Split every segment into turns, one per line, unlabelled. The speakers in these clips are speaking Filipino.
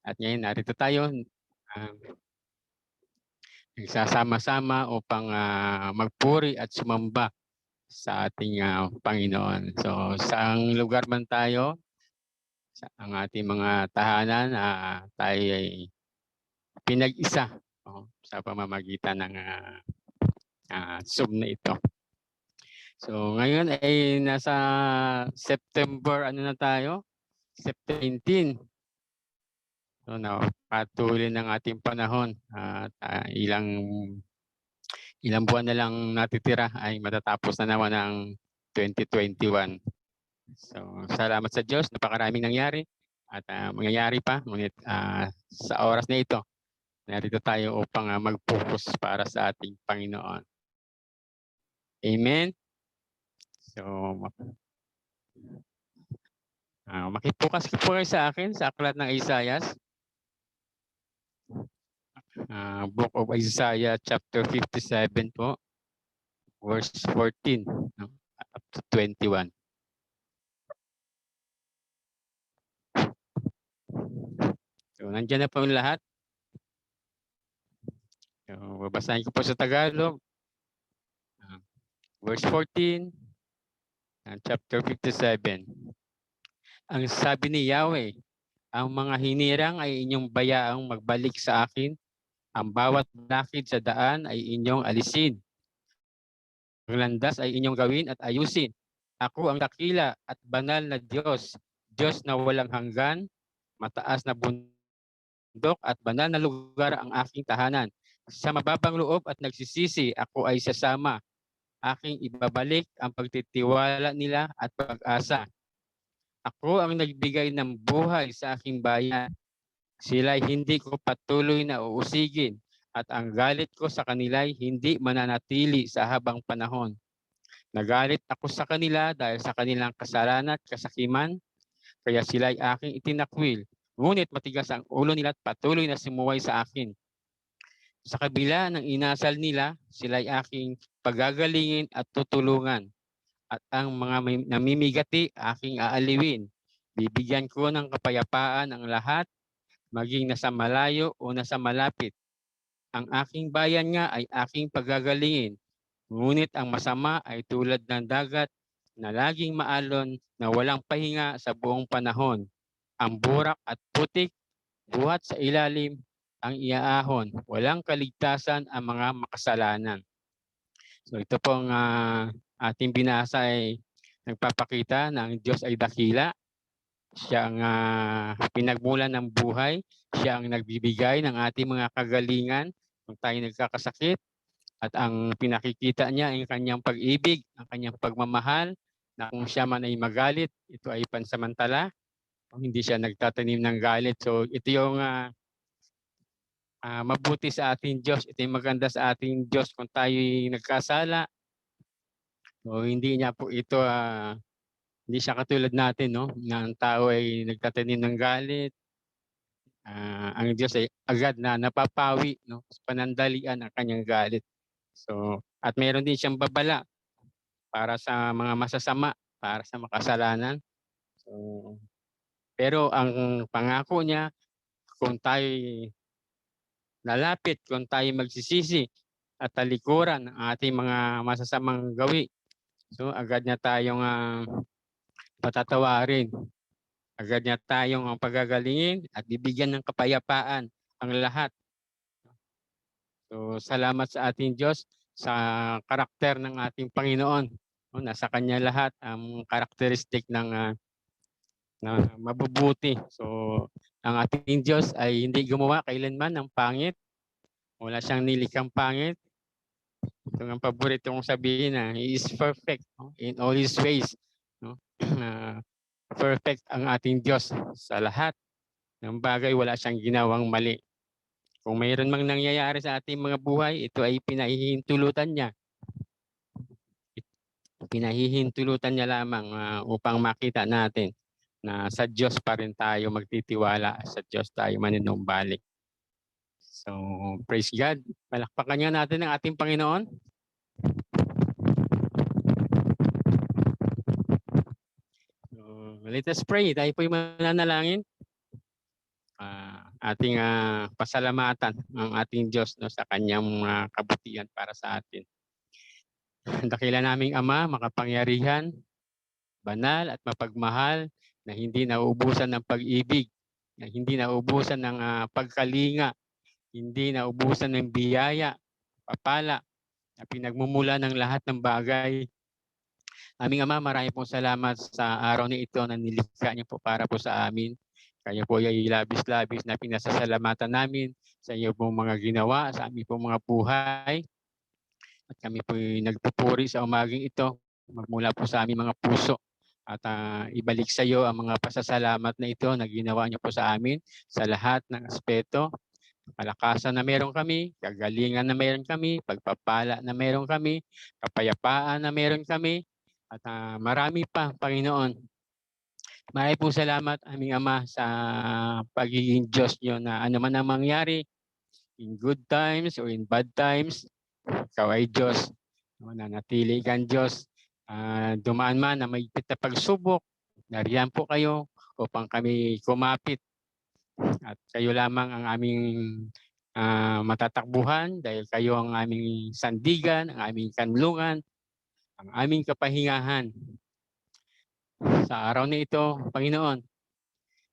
At ngayon narito tayo nagsasama-sama upang magpuri at sumamba sa ating Panginoon. So saang lugar man tayo, sa ang ating mga tahanan, tayo ay pinag-isa sa pamamagitan ng Zoom na ito. So ngayon ay nasa September, na tayo? September 19. So patuloy ng ating panahon at ilang buwan na lang natitira ay matatapos na naman ang 2021. So salamat sa Diyos, napakaraming nangyari at mangyayari pa. Ngunit sa oras na ito, narito tayo upang mag-focus para sa ating Panginoon. Amen. So makipokas po kayo sa akin sa aklat ng Isaiah. Book of Isaiah chapter 57 po, verse 14 up to 21. So nandiyan na po yung lahat. So, babasahin ko po sa Tagalog. Verse 14, chapter 57. Ang sabi ni Yahweh, ang mga hinirang ay inyong bayaang magbalik sa akin. Ang bawat lakid sa daan ay inyong alisin. Ang landas ay inyong gawin at ayusin. Ako ang dakila at banal na Diyos, Diyos na walang hanggan, mataas na bundok at banal na lugar ang aking tahanan. Sa mababang loob at nagsisisi, ako ay sasama. Aking ibabalik ang pagtitiwala nila at pag-asa. Ako ang nagbigay ng buhay sa aking bayan. Sila'y hindi ko patuloy na uusigin at ang galit ko sa kanila'y hindi mananatili sa habang panahon. Nagalit ako sa kanila dahil sa kanilang kasalanan at kasakiman, kaya sila'y aking itinakwil. Ngunit matigas ang ulo nila at patuloy na sumuway sa akin. Sa kabila ng inasal nila, sila'y aking pagagalingin at tutulungan. At ang mga namimigati, aking aaliwin. Bibigyan ko ng kapayapaan ang lahat, maging nasa malayo o nasa malapit. Ang aking bayan nga ay aking pagagalingin. Ngunit ang masama ay tulad ng dagat na laging maalon na walang pahinga sa buong panahon. Ang burak at putik, buhat sa ilalim, ang iaahon. Walang kaligtasan ang mga makasalanan. So ito pong ating binasa ay nagpapakita na ang Diyos ay dakila. Siya ang pinagmulan ng buhay. Siya ang nagbibigay ng ating mga kagalingan kung tayo nagkakasakit. At ang pinakikita niya ay kanyang pag-ibig, ang kanyang pagmamahal, na kung siya man ay magalit, ito ay pansamantala. Kung hindi siya nagtatanim ng galit. So ito yung mabuti sa ating Diyos. Ito yung maganda sa ating Diyos kung tayo nagkasala. So hindi niya po ito, hindi siya katulad natin, no? Na ang tao ay nagtatanim ng galit. Ang Diyos ay agad na napapawi, no? Panandalian ang kanyang galit. So, at meron din siyang babala para sa mga masasama, para sa makasalanan. So, pero ang pangako niya, kung tayo lalapit, kung tayo magsisisi at talikuran ang ating mga masasamang gawi, so agad niya tayong patatawarin. Agad niya tayong pagagalingin at bibigyan ng kapayapaan ang lahat. So salamat sa ating Diyos sa karakter ng ating Panginoon. Nasa Kanya lahat ang karakteristik ng mabubuti. So ang ating Diyos ay hindi gumawa kailanman ng pangit. Wala siyang nilikhang pangit. Ito ang paborito kong sabihin na He is perfect in all His ways. Perfect ang ating Diyos sa lahat ng bagay, wala siyang ginawang mali. Kung mayroon mang nangyayari sa ating mga buhay, ito ay pinahihintulutan niya. Pinahihintulutan niya lamang upang makita natin na sa Diyos pa rin tayo magtitiwala, sa Diyos tayo maninumbalik. So, praise God. Palakpakan niya natin ang ating Panginoon. So, let us pray. Tayo po'y mananalangin. ating pasalamatan ang ating Diyos, no, sa kanyang kabutihan para sa atin. Dakila naming Ama, makapangyarihan, banal at mapagmahal, na hindi nauubusan ng pag-ibig, na hindi nauubusan ng pagkalinga, hindi nauubusan ng biyaya, papala, na pinagmumula ng lahat ng bagay. Aming Ama, marami pong salamat sa araw na ito na nilikha niyo po para po sa amin. Kayo po ay labis-labis na pinasasalamatan namin sa iyo pong mga ginawa, sa aming pong mga buhay. At kami po ay nagpupuri sa umaging ito, magmula po sa aming mga puso. At ibalik sa iyo ang mga pasasalamat na ito na ginawa niyo po sa amin sa lahat ng aspeto. Kalakasan na meron kami, kagalingan na meron kami, pagpapala na meron kami, kapayapaan na meron kami, at marami pa, Panginoon. Marami pong salamat, aming Ama, sa pagiging Diyos niyo na ano man ang mangyari, in good times or in bad times, ikaw ay Diyos. Nanatili kang Diyos. Dumaan man na may na pagsubok, nariyan po kayo upang kami kumapit. At kayo lamang ang aming matatakbuhan dahil kayo ang aming sandigan, ang aming kanlungan, ang aming kapahingahan. Sa araw na ito, Panginoon,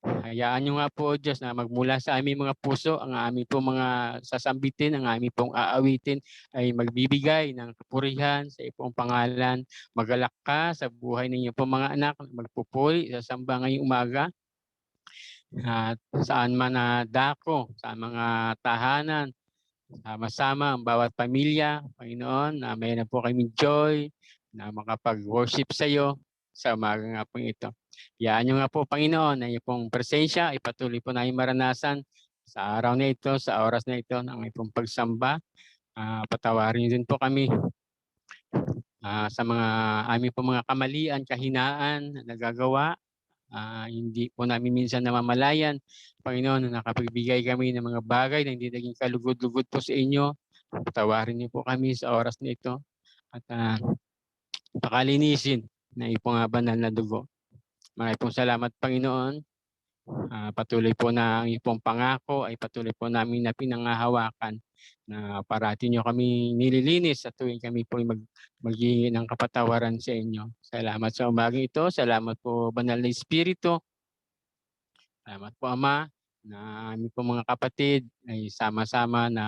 hayaan niyo nga po, Diyos, na magmula sa aming mga puso, ang aming pong mga sasambitin, ang aming pong aawitin ay magbibigay ng kapurihan sa iyong pangalan. Magalak ka sa buhay ninyo pong mga anak, magpupuri sa samba ngayong umaga. At saan man dako, sa mga tahanan, sama-sama ang bawat pamilya, Panginoon, na mayroon po kaming joy na makapag-worship sa iyo sa umaga nga po ito. Hayaan niyo nga po, Panginoon, na iyong pong presensya, ipatuloy po namin maranasan sa araw na ito, sa oras na ito, ng iyong pagsamba. Patawarin din po kami sa mga aming po mga kamalian, kahinaan na nagagawa. Hindi po namin minsan namamalayan, Panginoon, na nakapagbigay kami ng mga bagay na hindi naging kalugod-lugod po sa inyo. Patawarin niyo po kami sa oras na ito at pakalinisin na iyong banal na dugo. Maraming pong salamat, Panginoon. Patuloy po na ang iyong pangako ay patuloy po namin na pinangahawakan na parati niyo kami nililinis at tuwing kami po maghihingi ng kapatawaran sa inyo. Salamat sa umagang ito. Salamat po, Banal na Espiritu. Salamat po, Ama, na aming po mga kapatid ay sama-sama na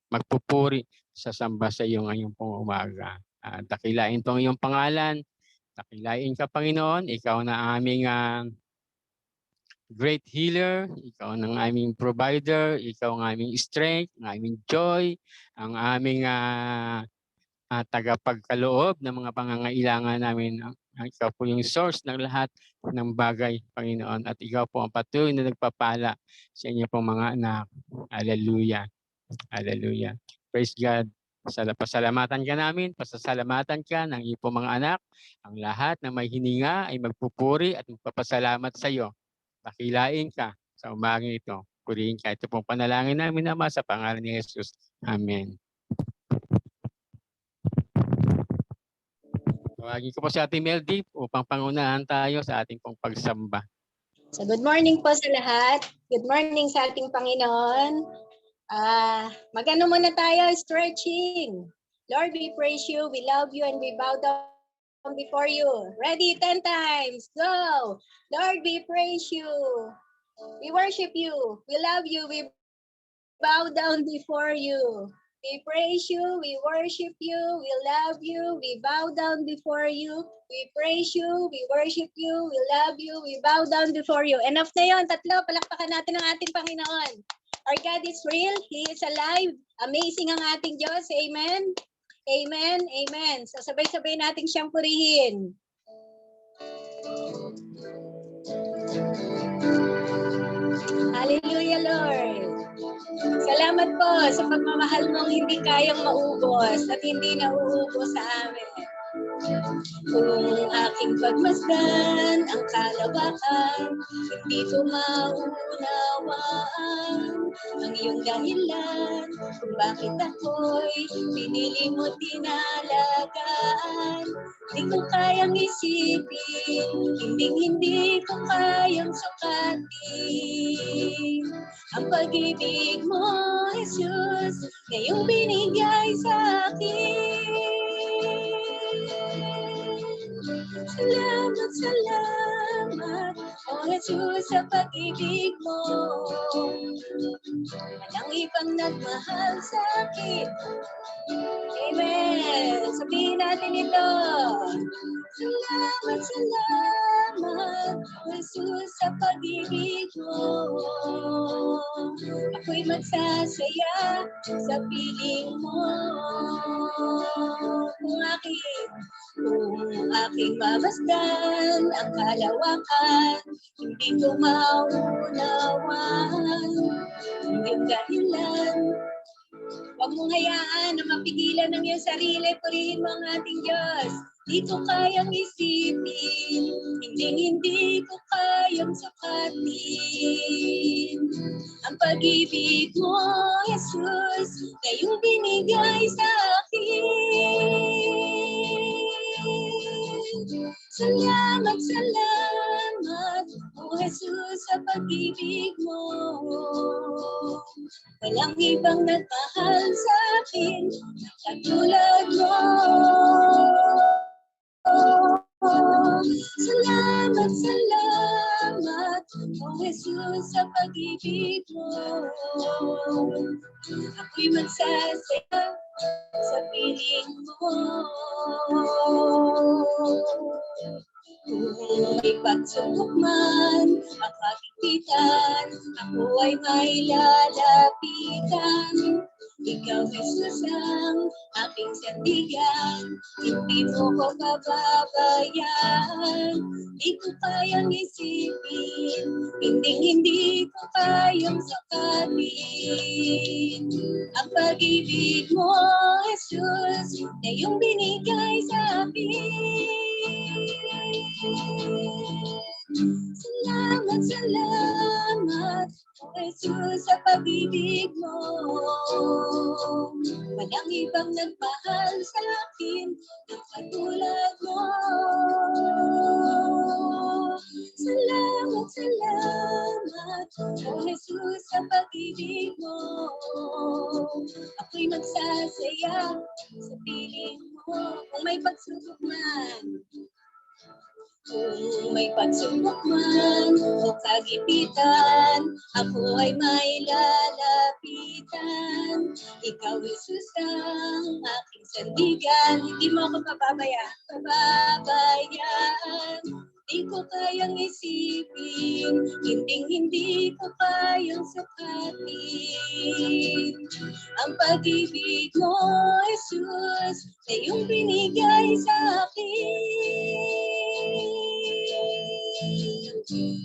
magpupuri sa samba sa iyo ngayong pong umaga. Dakilain po ang iyong pangalan. Dakilain ka, Panginoon. Ikaw na aming great healer. Ikaw ang aming provider. Ikaw ang aming strength, ang aming joy, ang aming tagapagkaloob ng mga pangangailangan namin. Ikaw po yung source ng lahat ng bagay, Panginoon. At ikaw po ang patuloy na nagpapala sa inyo pong mga anak. Hallelujah. Hallelujah. Praise God. Pasalamatan ka namin, pasasalamatan ka ng iyong pong mga anak. Ang lahat na may hininga ay magpupuri at magpapasalamat sa iyo. Dakilain ka sa umagang ito. Purihin ka. Ito pong panalangin namin, Ama, sa pangalan ni Jesus. Amen. Tawagin ko po si Ate Meldy upang pangunahan tayo sa ating pong pagsamba.
So good morning po sa lahat. Good morning sa ating Panginoon. Magano muna tayo, stretching. Lord, we praise you, we love you, and we bow down before you. Ready? 10 times. Go! Lord, we praise you. We worship you. We love you. We bow down before you. We praise you. We worship you. We love you. We bow down before you. We praise you. We worship you. We love you. We bow down before you. Enough na yun. Tatlo. Palakpakan natin ang ating Panginoon. Our God is real. He is alive. Amazing ang ating Diyos. Amen. Amen. Amen. So sabay-sabay natin siyang purihin. Hallelujah, Lord. Salamat po sa pagmamahal mong hindi kayang maubos at hindi nauubos sa amin. Kung aking pagmasdan ang kalawakan, hindi ko maunawaan ang iyong dahilan kung bakit ako'y pinili mo tinalagaan. Di ko kayang isipin, hindi ko kayang sukatin ang pag-ibig mo, Jesus, ngayong binigay sa akin. Salamat, salamat, oh Jesus, sa pag-ibig mo. Walang ibang nagmahal sa akin. Amen. Sabihin natin ito. Salamat, salamat, Jesus, sa pag-ibig mo. Ako'y magsasaya sa piling mo. Kung aking mamasdan ang kalawakan, hindi ko maunawan ang iyong dahilan. Huwag mong hayaan na mapigilan ng iyong sarili. Purihin mo ang ating Diyos. Di ko kayang isipin, hindi ko kayang sukatin ang pag-ibig mo, Jesus, ngayong binigay sa akin. Salamat, salamat, oh Jesus, sa pag-ibig mo. Walang ibang nagmahal sa akin katulad mo. Salamat, salamat, oh Jesus, sa pag-ibig mo. Ako'y magsasaya sa piling mo. Kung may pagsubok man ang kagipitan, ako ay may lalapitan. Ikaw, Jesus, ang aking sandigan, hindi mo ko pababayaan. Di ko kayang isipin, hindi ko kayang sukatin ang pag-ibig mo, Jesus, na iyong binigay sa akin. Salamat, salamat, oh Jesus, sa pag-ibig mo. Walang ibang nagmahal sa akin ng katulad mo. Salamat, salamat, oh Jesus, sa pag-ibig mo. Ako'y magsasaya sa piling mo. Kung may pagsubok man, kung may pagsubok man o kagipitan, ako ay may lalapitan. Ikaw, Jesus, ang aking sandigan, hindi mo ako pababayaan. Di ko kayang isipin, hindi ko kayang sukatin ang pag-ibig mo, Jesus, na iyong binigay sa akin.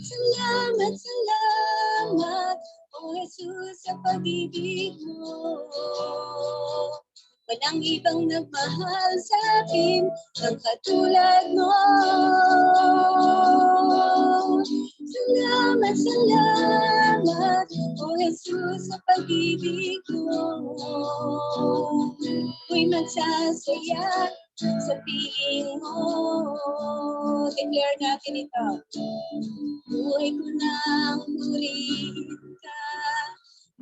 Salamat, salamat, oh Jesus, sa pag-ibig mo. Walang ibang nagmahal sa akin ang katulad mo. Salamat, salamat, oh Jesus, sa pag-ibig mo. Ako'y magsasaya sa piling mo. Declare natin ito. Buhay ko nang purihin ka.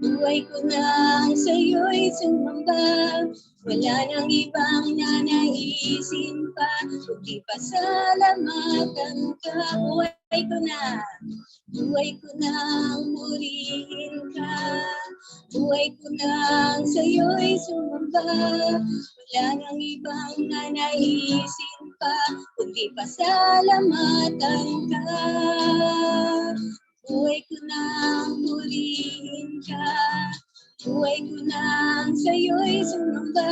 Buhay ko nang sa'yo'y sumamba. Wala nang ibang nanaisin pa, kundi pasalamatan ka. Buhay ko nang purihin ka. Buhay ko nang sa'yo'y sumamba. Wala nang ibang nanaisin pa, kundi pasalamatan ka. Buhay ko nang purihin ka. Buhay ko nang sa'yo'y sumamba.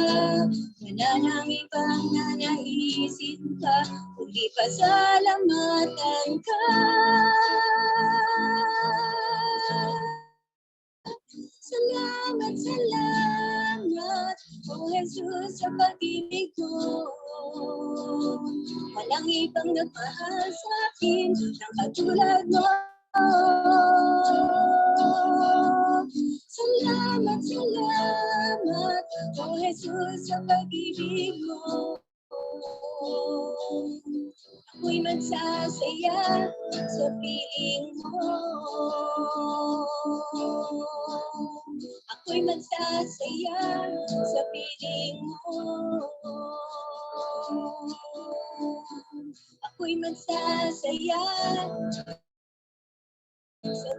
Wala nang ibang nanaisin pa, kundi pasalamatan ka. Salamat, salamat, oh Jesus, sa pag-ibig mo. Walang ibang nagmahal sa akin ng katulad mo. Salamat, salamat, O Jesus, sa pag-ibig mo. Ako'y magsasaya sa piling mo. Ako'y magsasaya sa piling mo. Ako'y magsasaya sa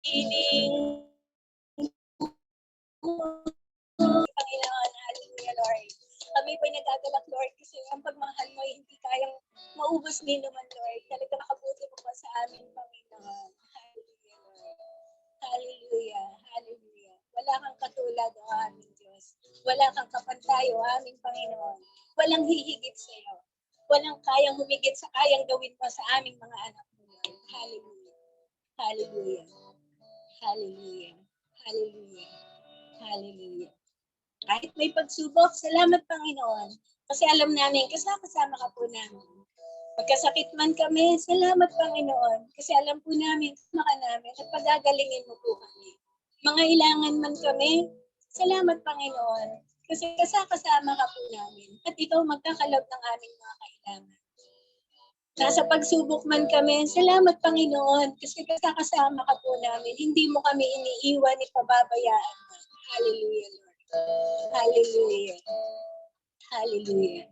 piling mo. Panginoon, hallelujah, Lord. Kami po'y nagagalak, Lord, kasi ang pagmahal mo ay hindi kayang maubos din naman, Lord. Talagang makabuti mo pa sa amin, Panginoon. Hallelujah, Lord. Hallelujah, hallelujah. Wala kang katulad, O aming Diyos. Wala kang kapantay, O aming Panginoon. Walang hihigit sa iyo. Walang kayang humigit sa kayang gawin mo sa aming mga anak mo, Lord. Hallelujah. Hallelujah. Hallelujah. Hallelujah. Hallelujah. Kahit may pagsubok, salamat Panginoon. Kasi alam namin, kasama ka po namin. Pagkasakit man kami, salamat Panginoon. Kasi alam po namin, kasama ka namin at pagagalingin mo po kami. Mga ilangan man kami, salamat Panginoon. Kasi kasama ka po namin. At ikaw magkakalob ng aming mga kailangan. Nasa pagsubok man kami, salamat Panginoon. Kasi kasama ka po namin. Hindi mo kami iniiwan, ipababayaan. Hallelujah, Lord. Hallelujah. Hallelujah.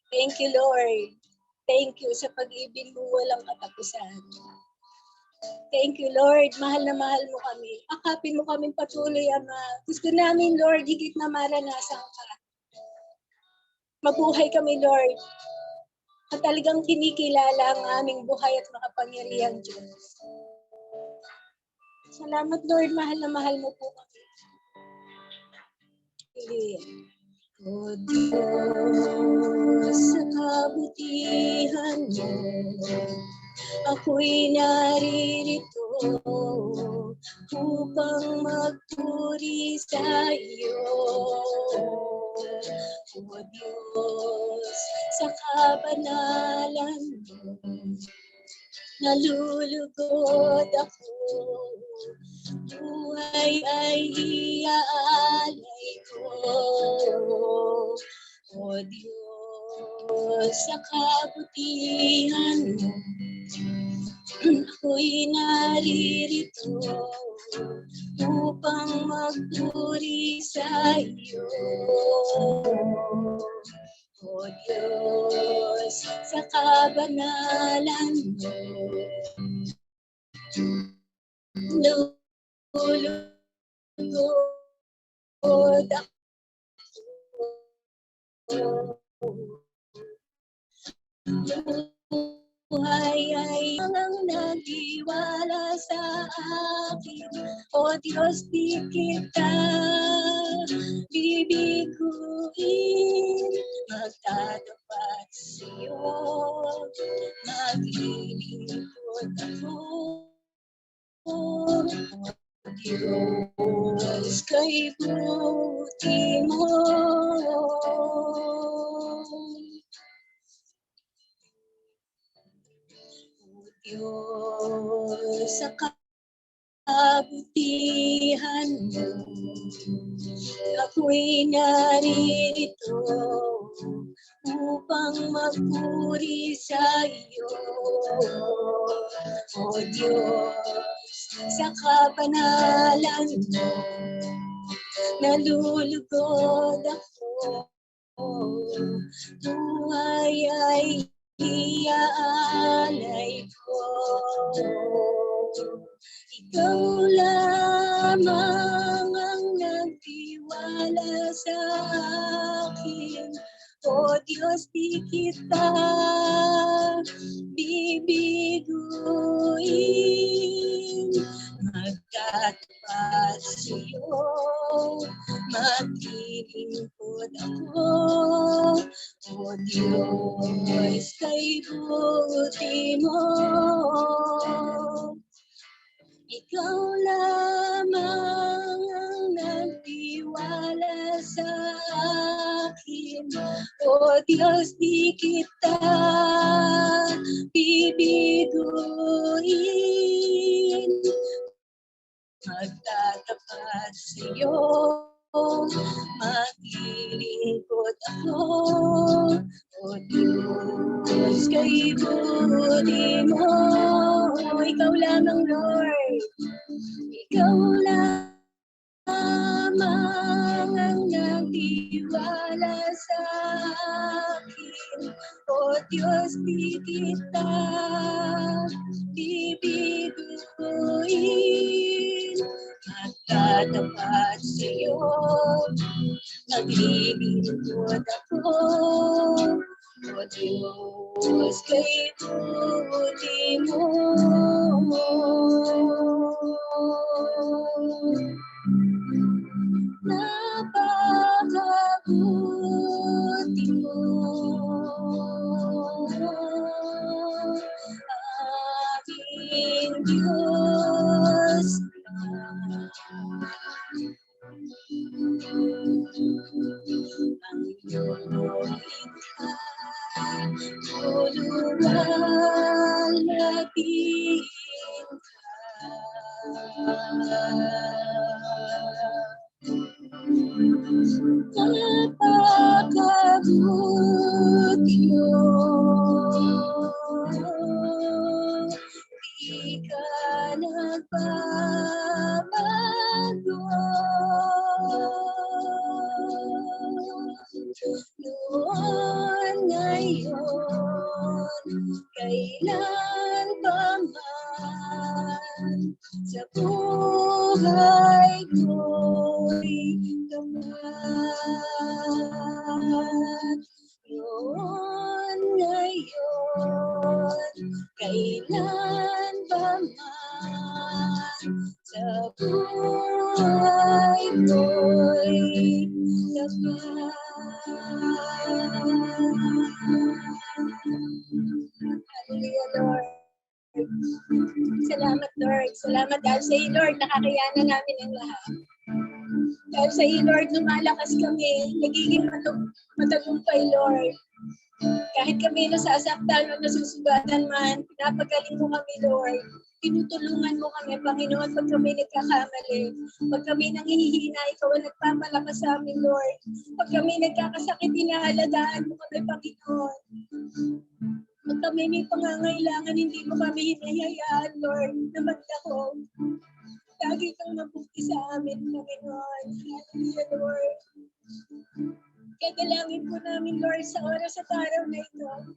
Thank you, Lord. Thank you sa pag-ibig mo walang katapusan. Thank you, Lord. Mahal na mahal mo kami. Akapin mo kami patuloy, Ama. Gusto namin, Lord, higit na maranasan ka. Mabuhay kami, Lord. At talagang kinikilala ang aming buhay at makapangyarihang Diyos. Salamat, Lord. Mahal na mahal mo po kami. O Diyos, sa kabutihan mo, ako'y naririto upang magpuri sa iyo. O Diyos, sa kabanalan mo, nalulugod ako. Buhay ay iaalay ko. O Diyos, sa kabutihan mo, ako'y naririto upang magpuri sa iyo. O Diyos, sa kabanalan mo, nalulugod ako. Buhay ay ang nag-iwala sa akin. O Diyos, di kita bibiguin. Magtatapat sa iyo, maglilingkod ako. O Diyos, kay buti mo. Diyos, sa kabutihan mo, ako'y naririto upang magpuri sa iyo. O Diyos, sa kabanalan mo, nalulugod ako. Buhay ay iaalay ko. Ikaw lamang ang nagtiwala sa akin. O Diyos, di kita bibiguin. Magtatapat sa iyo, maglilingkod ako. O Diyos, kay buti mo. Ikaw lamang ang nagtiwala sa akin. O Diyos, di kita bibiguin. Magtatapat sa'yo, maglilingkod ako. O Diyos, kay buti mo, ikaw lamang, Lord. Ikaw lamang ang nagtiwala sa akin. O Diyos, di kita bibiguin. Magtatapat sa'yo, naglilingkod ako. O Diyos, kay buti mo. Napakabuti mo, aking Diyos. Ang iyong likha, luwalhatiin ka. Napakabuti mo, di ka nagbabago. Noon, ngayon, kailan pa man, sa buhay ko'y gamat. Noon, ngayon, kailan pa man, sa buhay ko'y gamat. Hallelujah, Lord. Salamat, Lord. Salamat dahil sa iyo, Lord, nakakayanan namin ang lahat. Dahil sa iyo, Lord, lumalakas kami, nagiging matagumpay, Lord. Kahit kami nasasaktan o nasusugatan man, pinapagaling mo kami, Lord. Tinutulungan mo kami, Panginoon, pag kami nagkakamali. Pag kami nangihihina, ikaw ang nagpapalakas sa amin, Lord. Pag kami nagkakasakit, inaalagaan mo kami, Panginoon. Pag kami may pangangailangan, hindi mo kami hinahayaan, Lord, na maglako. Lagi kang mabuti sa amin, Panginoon. Hallelujah, Lord. Kaya dalangin po namin, Lord, sa oras at araw na ito.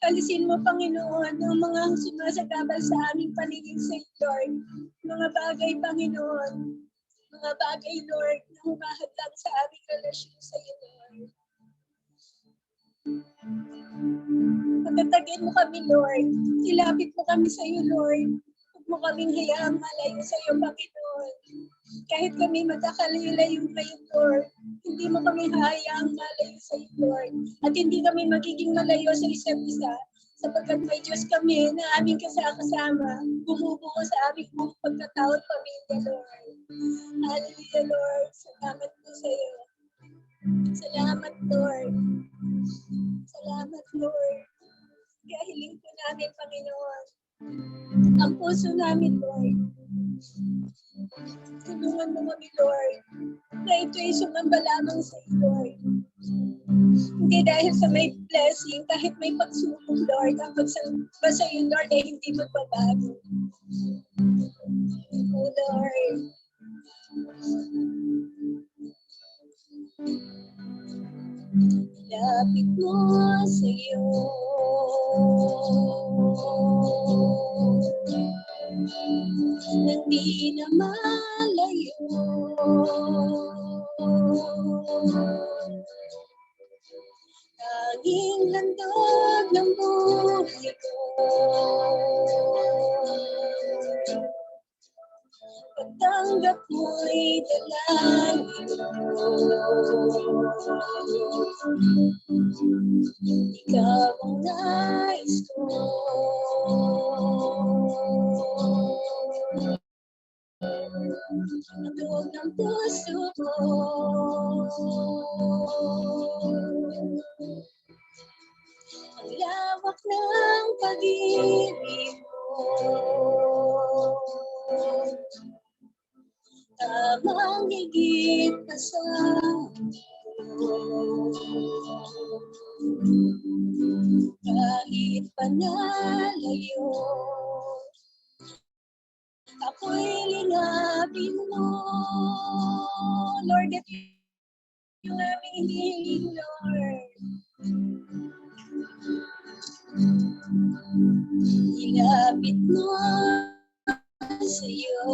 Alisin mo, Panginoon, ang mga sumasagabal sa aming paningin sa iyo, Lord. Mga bagay, Panginoon. Mga bagay, Lord, na humahadlang sa aming relasyon sa iyo, Lord. Patatagin mo kami, Lord. Ilapit mo kami sa iyo, Lord. Huwag mo kaming hayaang malayo sa iyo, Panginoon. Kahit kami magkakalayo-layo ngayon, Lord, hindi mo kami hayaang malayo sa iyo, Lord. At hindi kami magiging malayo sa isa't isa. Sapagkat may Diyos kami na aming kasama, bumubuo sa aming buong pagkatao at pamilya, Lord. Hallelujah, Lord. Salamat po sa iyo. Salamat, Lord. Salamat, Lord. Kaya hiling po namin, Panginoon, ang puso namin, Lord. Tulungan mo kami, Lord, na ito'y sumamba lamang sa iyo, Lord. Hindi dahil sa may blessing, kahit may pagsubok, Lord, ang pagsamba sa iyo, Lord, ay hindi magbabago. Oh, Lord. Lapit mo sa iyo. Hindi na malayo. Tanging handog ng buhay ko. Pagtanggap mo'y dalangin ko. Ikaw ang nais ko. ang loob ng puso ko. Ang lawak ng pag-ibig mo, tamang higit pa sa kahit panalayo, ako'y linapin mo. Lord, if you are me, Lord, ilapit mo sa'yo.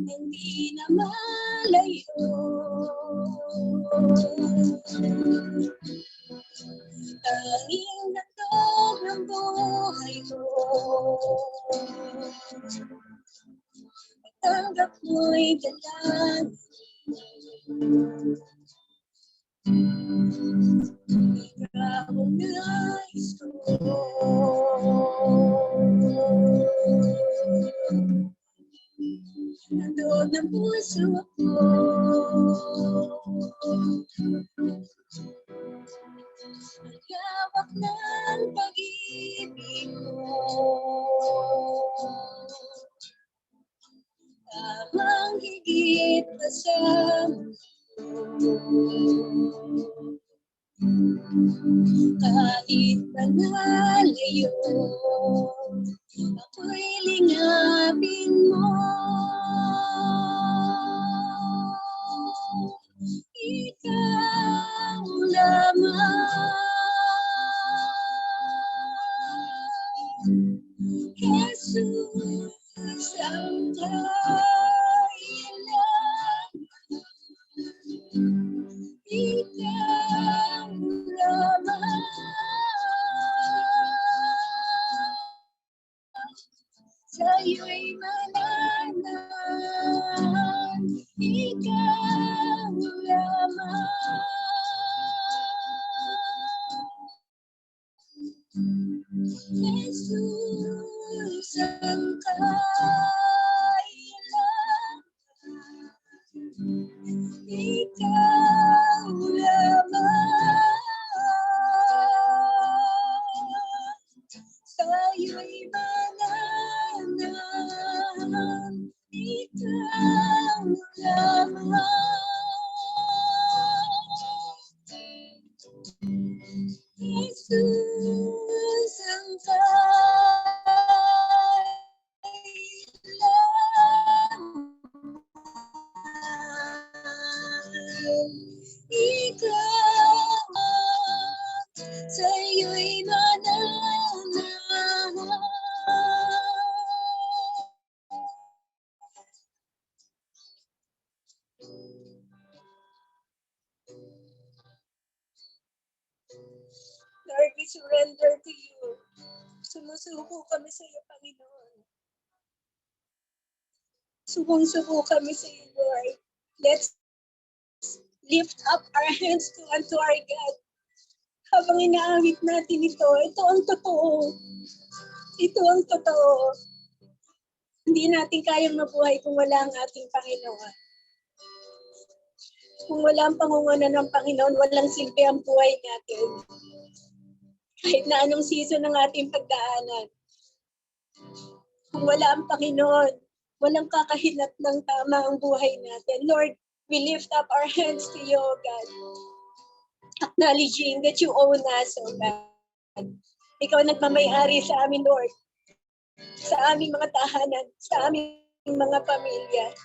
Hindi na malayo. Tanging handog ng buhay ko, tanggap mo'y dalag. Ikaw ang nais ko. Handog ng puso ko. Hawak ng pag-ibig mo, tamang higit pa sa kahit panalayo, ako'y lingapin mo. Ikaw lamang, Jesus ang kailangan. Ikaw lamang, sa'yo'y mananan. Ikaw lamang, Jesus ang kailangan. Ikaw lamang, sa'yo'y mananan. Ikaw lamang, Jesus ang kailangan. Ikaw sa'yo'y mananan. Lord, we surrender to you. Sumusuko kami sa iyo, Panginoon. Subong-subo kami sa iyo, Lord. Let's lift up our hands unto our God. Habang inaawit natin ito ang totoo. Ito ang totoo. Hindi natin kayang mabuhay kung wala ang ating Panginoon. Kung wala ang pangunguna ng Panginoon, walang silbi ang buhay natin. Kahit na anong season ng ating pagdaanan. Kung wala ang Panginoon, walang kakahinat ng tama ang buhay natin. Lord, we lift up our hands to you, God. Acknowledging that you own us, oh God. Ikaw nagmamayari sa amin, Lord. Sa aming mga tahanan, sa aming mga pamilya,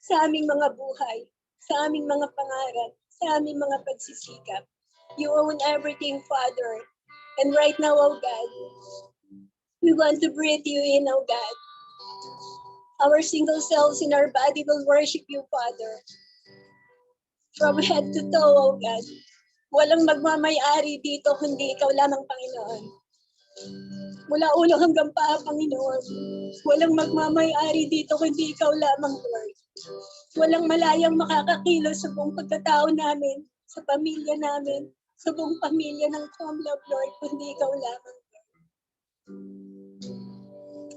sa aming mga buhay, sa aming mga pangarap, sa aming mga pagsisikap. You own everything, Father. And right now, oh God, we want to breathe you in, oh God. Our single cells in our body will worship you, Father. From head to toe, oh God. Walang magmamayari dito kundi ikaw lamang, Panginoon. Mula ulo hanggang paa, Panginoon. Walang magmamayari dito kundi ikaw lamang, Lord. Walang malayang makakakilos sa buong pagkatao namin, sa pamilya namin, sa buong pamilya ng Comlove, Lord, kundi ikaw lamang.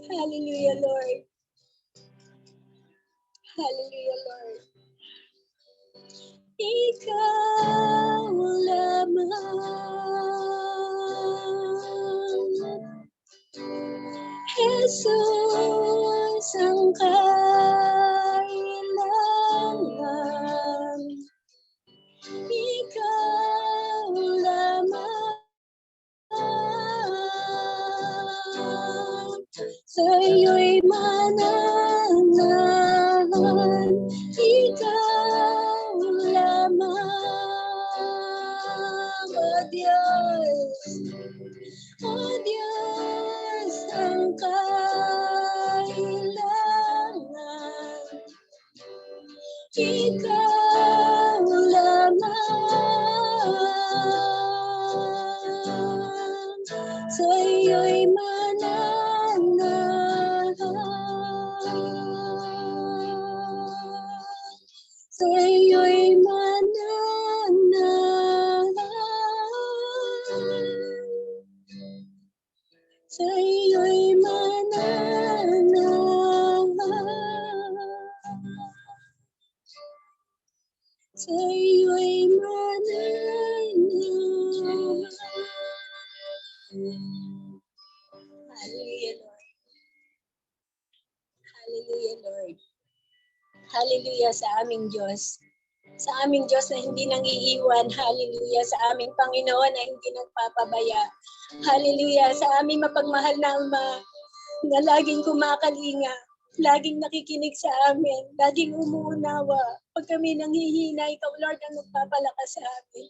Hallelujah, Lord. Hallelujah, Lord. Ikaw lamang, Jesus ang kailangan. Ikaw lamang, sa'yo'y mananahan. Ikaw lamang, O Diyos, O Diyos ang kailangan. Ikaw lamang, sa'yo'y mananahan. Sa'yo'y mananahan. Sa'yo'y mananahan. Sa'yo'y mananahan. Hallelujah, Lord. Hallelujah, Lord. Hallelujah sa aming Diyos. Sa aming Diyos na hindi nangiiwan. Hallelujah sa aming Panginoon na hindi nagpapabaya. Hallelujah sa aming mapagmahal na Ama na laging kumakalinga, laging nakikinig sa amin, laging umuunawa. Pag kami nanghihina, Ikaw, Lord, ang nagpapalakas sa amin.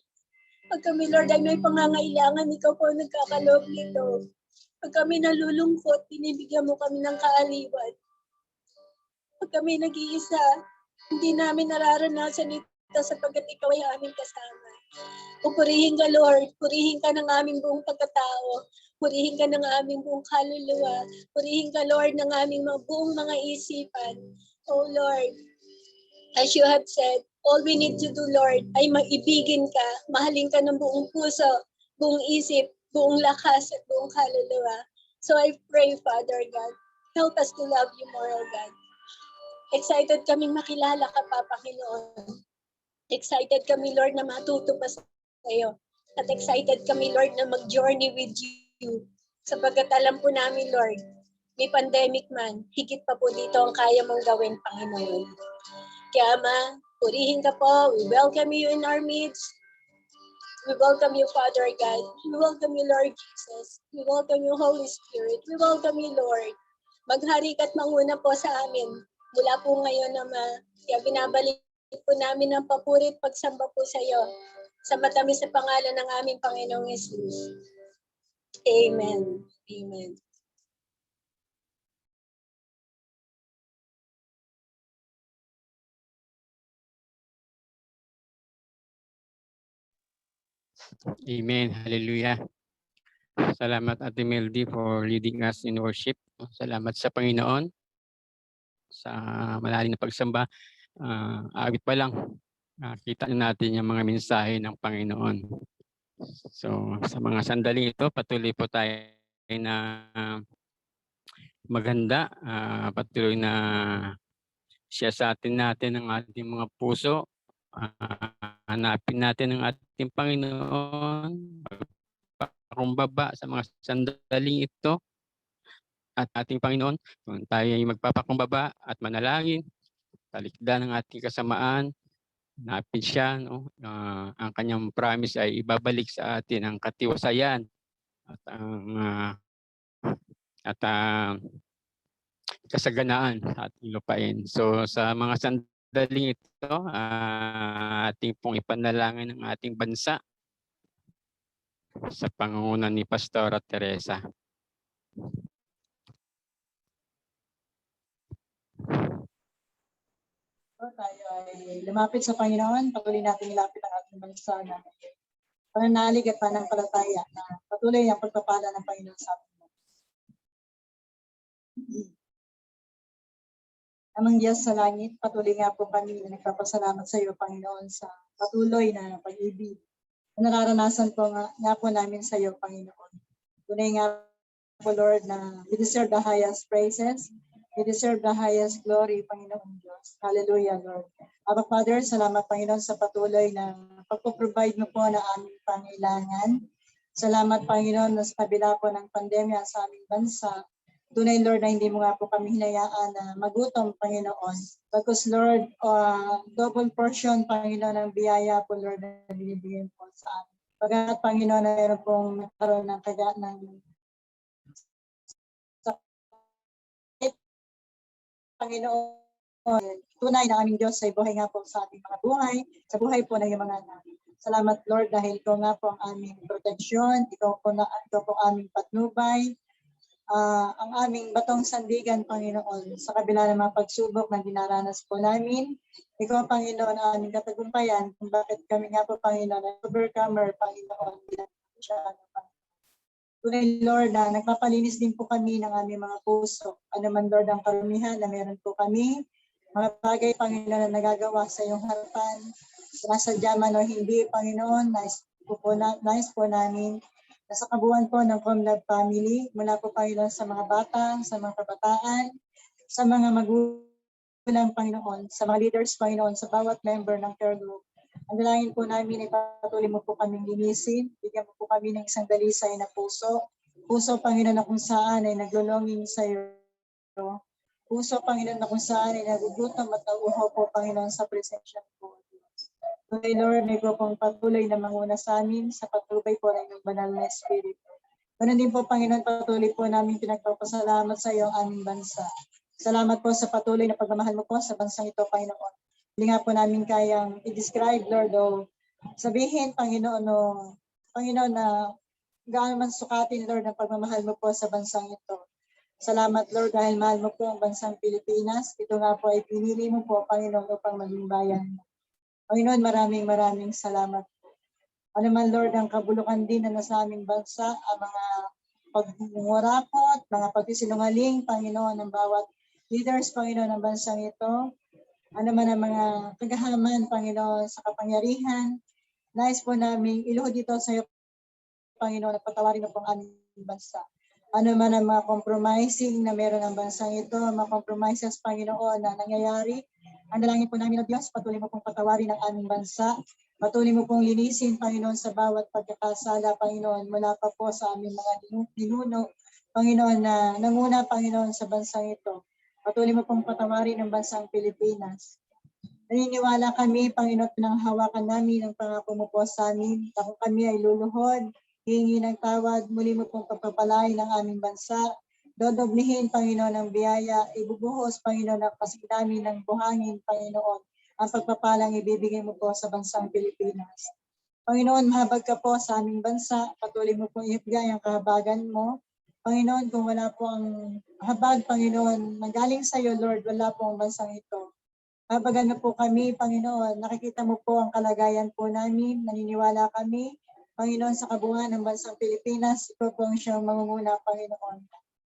Pag kami, Lord, ay may pangangailangan, Ikaw po ang nagkakaloob nito. Pag kami nalulungkot, binibigyan mo kami ng kaaliwan. Pag kami nag-iisa, hindi namin nararanasan ito sapagkat Ikaw ay aming kasama. Pupurihin ka, Lord. Purihin ka ng aming buong pagkatao. Purihin ka ng aming buong kaluluwa. Purihin ka, Lord, ng aming buong mga isipan. Oh, Lord, as you have said, all we need to do, Lord, ay maibigin ka, mahalin ka ng buong puso, buong isip, buong lakas, at buong kaluluwa. So I pray, Father God, help us to love you more, oh God. Excited kaming makilala ka, Panginoon. Excited kami, Lord, na matuto pa sa iyo. At excited kami, Lord, na mag-journey with you. Sapagkat alam po namin, Lord, may pandemic man, higit pa po dito ang kaya mong gawin, Panginoon. Kaya, Ama, purihin ka po. We welcome you in our midst. We welcome you, Father God. We welcome you, Lord Jesus. We welcome you, Holy Spirit. We welcome you, Lord. Maghari ka at manguna po sa amin. Mula po ngayon, Ama, kaya binabalik po namin ang papuri at pagsamba po sa iyo. Sa matamis na pangalan ng aming Panginoong Yesus. Amen. Amen.
Amen. Hallelujah. Salamat Ate Meldy for leading us in worship. Salamat sa Panginoon sa malalim na pagsamba. Awit pa lang, kita na natin yung mga mensahe ng Panginoon. So sa mga sandaling ito, patuloy po tayo na maganda, patuloy na siya sa atin natin ang ating mga puso. Hanapin natin ang ating Panginoon, magpapakumbaba sa mga sandaling ito at ating Panginoon. Kung tayo ay magpapakumbaba at manalangin, talikdan ang ating kasamaan, hanapin siya, no? Ang kanyang promise ay ibabalik sa atin ang katiwasayan at ang kasaganaan sa ating lupain. So sa mga sandaling ito, ating pong ipanalangin ang ating bansa sa pangunguna ni Pastora Teresa.
Tayo ay lumapit sa Panginoon, patuloy natin ilapit ang ating bansa na pananalig at pananampalataya na patuloy ang pagpapala ng Panginoon sa atin. Amang Diyos sa langit, patuloy nga po kami na nagpapasalamat sa iyo, Panginoon, sa patuloy na pag-ibig na nararanasan po nga po namin sa iyo, Panginoon. Tunay nga po, Lord, na you deserve the highest praises. You deserve the highest glory, Panginoon Diyos. Hallelujah, Lord. Abba Father, salamat, Panginoon, sa patuloy na pagpo-provide mo po na aming pangailangan. Salamat, Panginoon, na sa kabila po ng pandemya sa aming bansa, tunay, Lord, na hindi mo nga po kami hinayaan na magutom, Panginoon. Because, Lord, double portion, Panginoon, ng biyaya po, Lord, na binibigyan po sa amin. Pagkat, Panginoon, na meron pong nagkaroon ng Panginoon, tunay na aming Diyos sa buhay nga po sa ating mga buhay, sa buhay po ng iyong mga anak. Salamat, Lord, dahil ikaw nga po ang aming proteksyon, ikaw po ang aming patnubay, ang aming batong sandigan, Panginoon, sa kabila ng mga pagsubok na dinaranas po namin. Ikaw, Panginoon, ang aming katagumpayan kung bakit kami nga po, Panginoon, overcomer, Panginoon. Tunay, Lord, na nagpapalinis din po kami ng aming mga puso. Ano man, Lord, ang karumihan na meron po kami, mga bagay, Panginoon, na nagagawa sa iyong harapan, sinasadya man o hindi, Panginoon, nais po namin na sa kabuuan po ng Comlab family, mula po, Panginoon, sa mga bata, sa mga kabataan, sa mga magulang, Panginoon, sa mga leaders, Panginoon, sa bawat member ng care group. Ang dalangin po namin ay patuloy mo po kaming linisin. Bigyan mo po kami ng isang dalisay na puso. Puso, Panginoon, na kung saan ay naglulonging sa iyo. Puso, Panginoon, na kung saan ay nagugutom at nauuhaw po, Panginoon, sa presensya po. Tunay, Lord, may po pong patuloy na manguna sa amin sa patubay po ng iyong banal na Espiritu. Ganun din po, Panginoon, patuloy po namin pinagpapasalamat sa iyo ang aming bansa. Salamat po sa patuloy na pagmamahal mo po sa bansang ito, Panginoon. Hindi nga po namin kayang i-describe, Lord, o sabihin, Panginoon, Panginoon, na gaano man sukatin, Lord, ang pagmamahal mo po sa bansang ito. Salamat, Lord, dahil mahal mo po ang bansang Pilipinas. Ito nga po ay pinili mo po, Panginoon, upang maging bayan mo. Panginoon, maraming salamat. Ano man, Lord, ang kabulukan din na nasa aming bansa, ang mga pagmumurakot, mga pagsisinungaling, Panginoon, ng bawat leaders, Panginoon, ng bansang ito. Ano man ang mga kagahaman, Panginoon, sa kapangyarihan. Nais po namin iluhod dito sa iyo, Panginoon, at patawarin mo po ang aming bansa. Ano man ang mga compromising na meron ang bansang ito, mga compromises, Panginoon, na nangyayari. Ang dalangin po namin, O Diyos, patuloy mo pong patawarin ang aming bansa. Patuloy mo pong linisin, Panginoon, sa bawat pagkakasala, Panginoon, mula pa po sa aming mga ninuno, Panginoon, na nanguna, Panginoon, sa bansang ito. Patuloy mo pong patawarin ang bansang Pilipinas. Naniniwala kami, Panginoon, pinanghawakan namin ang pangako mo po sa amin. Kung kami ay luluhod, hihingi ng tawad, muli mo pong pagpapalain ng aming bansa. Dodoblihin, Panginoon, ang biyaya, ibubuhos, Panginoon, ang kasigdami ng buhangin, Panginoon, ang pagpapalang ibibigay mo po sa bansang Pilipinas. Panginoon, mahabag ka po sa aming bansa, patuloy mo pong ihigay ang kahabagan mo. Panginoon, kung wala po ang habag, Panginoon, nanggaling sa iyo, Lord, wala po ang bansang ito. Habagan na po kami, Panginoon, nakikita mo po ang kalagayan po namin, naniniwala kami, Panginoon, sa kabuuan ng bansang Pilipinas, ito po ang siyang mangunguna, Panginoon.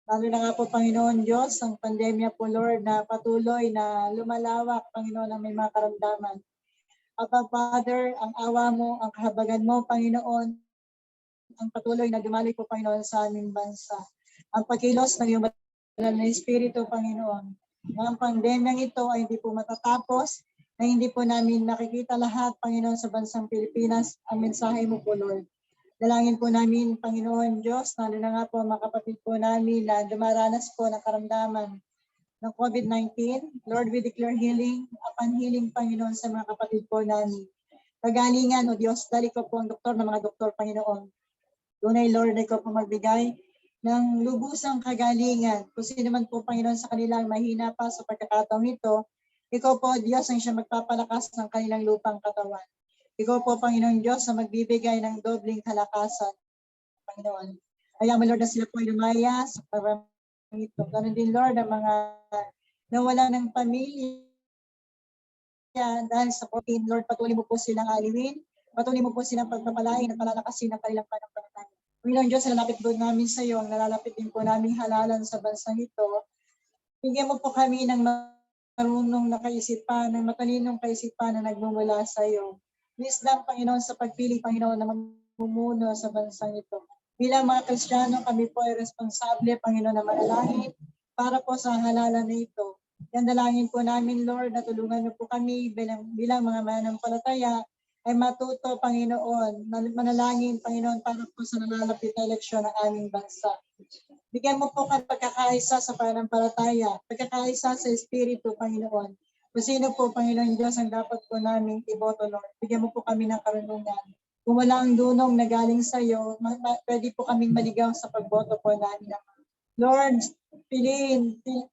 Lalo na nga po, Panginoon Diyos, ang pandemya po, Lord, na patuloy na lumalawak, Panginoon, ang may mga karamdaman. Abba, Father, ang awa mo, ang kahabagan mo, Panginoon, ang patuloy na dumaloy po, Panginoon, sa aming bansa. Ang pagkilos ng iyong banal na Espiritu, Panginoon, na ang pandemyang ito ay hindi po matatapos, na hindi po namin nakikita lahat, Panginoon, sa bansang Pilipinas, ang mensahe mo po, Lord. Dalangin po namin, Panginoon Diyos, lalo na nga po mga kapatid po namin na dumaranas po ng karamdaman ng COVID-19. Lord, we declare healing, upon healing, Panginoon, sa mga kapatid po namin. Kagalingan, O Diyos, dali ko po ang doktor ng mga doktor, Panginoon. Tunay, Lord, ay ko po magbigay ng lubusang kagalingan. Kung sino man po, Panginoon, sa kanilang mahina pa sa pagkakataong ito, ikaw po, Diyos, ang siya magpapalakas ng kanilang lupang katawan. Ikaw po, Panginoon Diyos, na magbibigay ng dobling kalakasan, Panginoon. Kaya mo, Lord, na sila po ay lumaya sa parang ito. Ganun din, Lord, ang mga nawala ng pamilya dahil sa COVID, Lord, patuloy mo po silang aliwin. Patuloy mo po silang pagpapalain at palalakasin ng kanilang pananampalataya. Panginoon Diyos, nalalapit po namin sa iyo, nalalapit din po namin halalan sa bansang ito. Bigyan mo po kami ng marunong na kaisipan, ng matalinong kaisipan na nagmumula sa iyo. Wisdom, Panginoon, sa pagpili, Panginoon, na mamumuno sa bansang ito. Bilang mga Kristiyano, kami po ay responsable, Panginoon, na manalangin para po sa halalan na ito. Yan dalangin po namin, Lord, na tulungan niyo po kami bilang mga mananampalataya ay matuto, Panginoon, manalangin, Panginoon, para po sa nalalapit na eleksyon ng aming bansa. Bigyan mo po kami pagkakaisa sa pananampalataya, pagkakaisa sa Espiritu, Panginoon. Kung sino po, Panginoon Diyos, ang dapat po namin iboto, Lord. Bigyan mo po kami ng karunungan. Kung wala ang dunong na galing sa iyo, pwede po kaming maligaw sa pagboto po namin. Lord,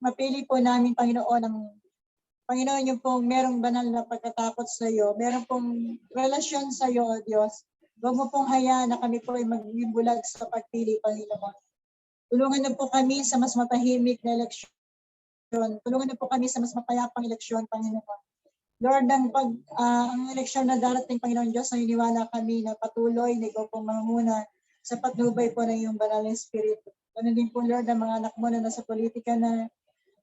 mapili po namin, Panginoon, ang Panginoon yung pong merong banal na pagkatakot sa iyo, meron pong relasyon sa iyo, O Diyos. Huwag mo pong hayaan na kami po ay maging bulag sa pagpili, Panginoon. Tulungan niyo po kami sa mas matahimik na eleksyon. Tulungan niyo po kami sa mas mapayapang eleksyon, Panginoon. Lord, ang eleksyon na darating, Panginoon Diyos, naniniwala kami na patuloy na ikaw pong mamuna sa patnubay po ng iyong banal na Espiritu. Ganun din po, Lord, ang mga anak mo na nasa politika na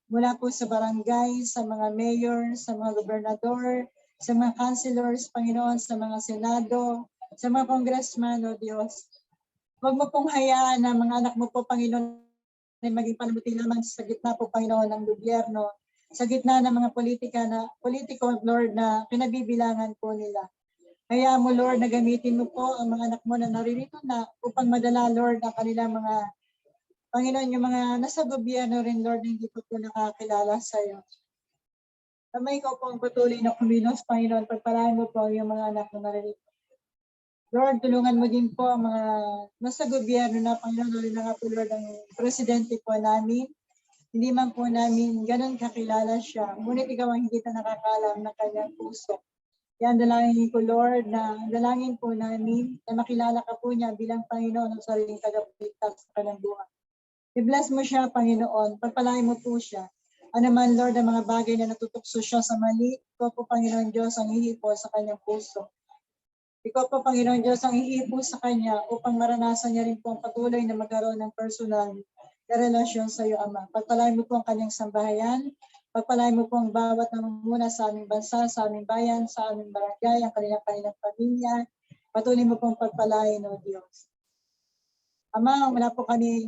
mula po sa barangay, sa mga mayor, sa mga gobernador, sa mga councilors, Panginoon, sa mga senado, sa mga congressman, O Diyos. Huwag mo pong hayaan na mga anak mo po, Panginoon, ay maging panamuti lamang sa gitna po, Panginoon, ng gobyerno, sa gitna ng mga politiko, Lord, na pinabibilangan po nila. Kaya mo, Lord, na gamitin mo po ang mga anak mo na naririto na upang madala, Lord, ang kanilang mga Panginoon, yung mga nasa gobyerno rin, Lord, hindi ko po nakakilala sa iyo. Tamay ko po ang patuloy na kumilos, Panginoon, pagpalain mo po yung mga anak na naririto. Lord, tulungan mo din po ang mga nasa gobyerno na, Panginoon, lalo na nga po, Lord, ang presidente po namin. Hindi man po namin ganun kakilala siya. Ngunit ikaw ang hindi ka nakakalam ng kanyang puso. Yan, dalangin ko, Lord, na dalangin po namin na makilala ka po niya bilang Panginoon ng sariling tagapagligtas sa kanyang buhay. I-bless mo siya, Panginoon. Pagpalain mo po siya. Ano man, Lord, ang mga bagay na natutukso siya sa mali, ikaw po, Panginoon Diyos, ang hihipo sa kanyang puso. Ikaw po, Panginoon Diyos, ang hihipo sa kanya upang maranasan niya rin po ang patuloy na magkaroon ng personal na relasyon sa iyo, Ama. Pagpalain mo po ang kanyang sambahayan. Pagpalain mo po ang bawat namumuna sa aming bansa, sa aming bayan, sa aming barangay, ang kanilang pamilya. Patuloy mo pong pagpalain, O Diyos. Ama, wala po kami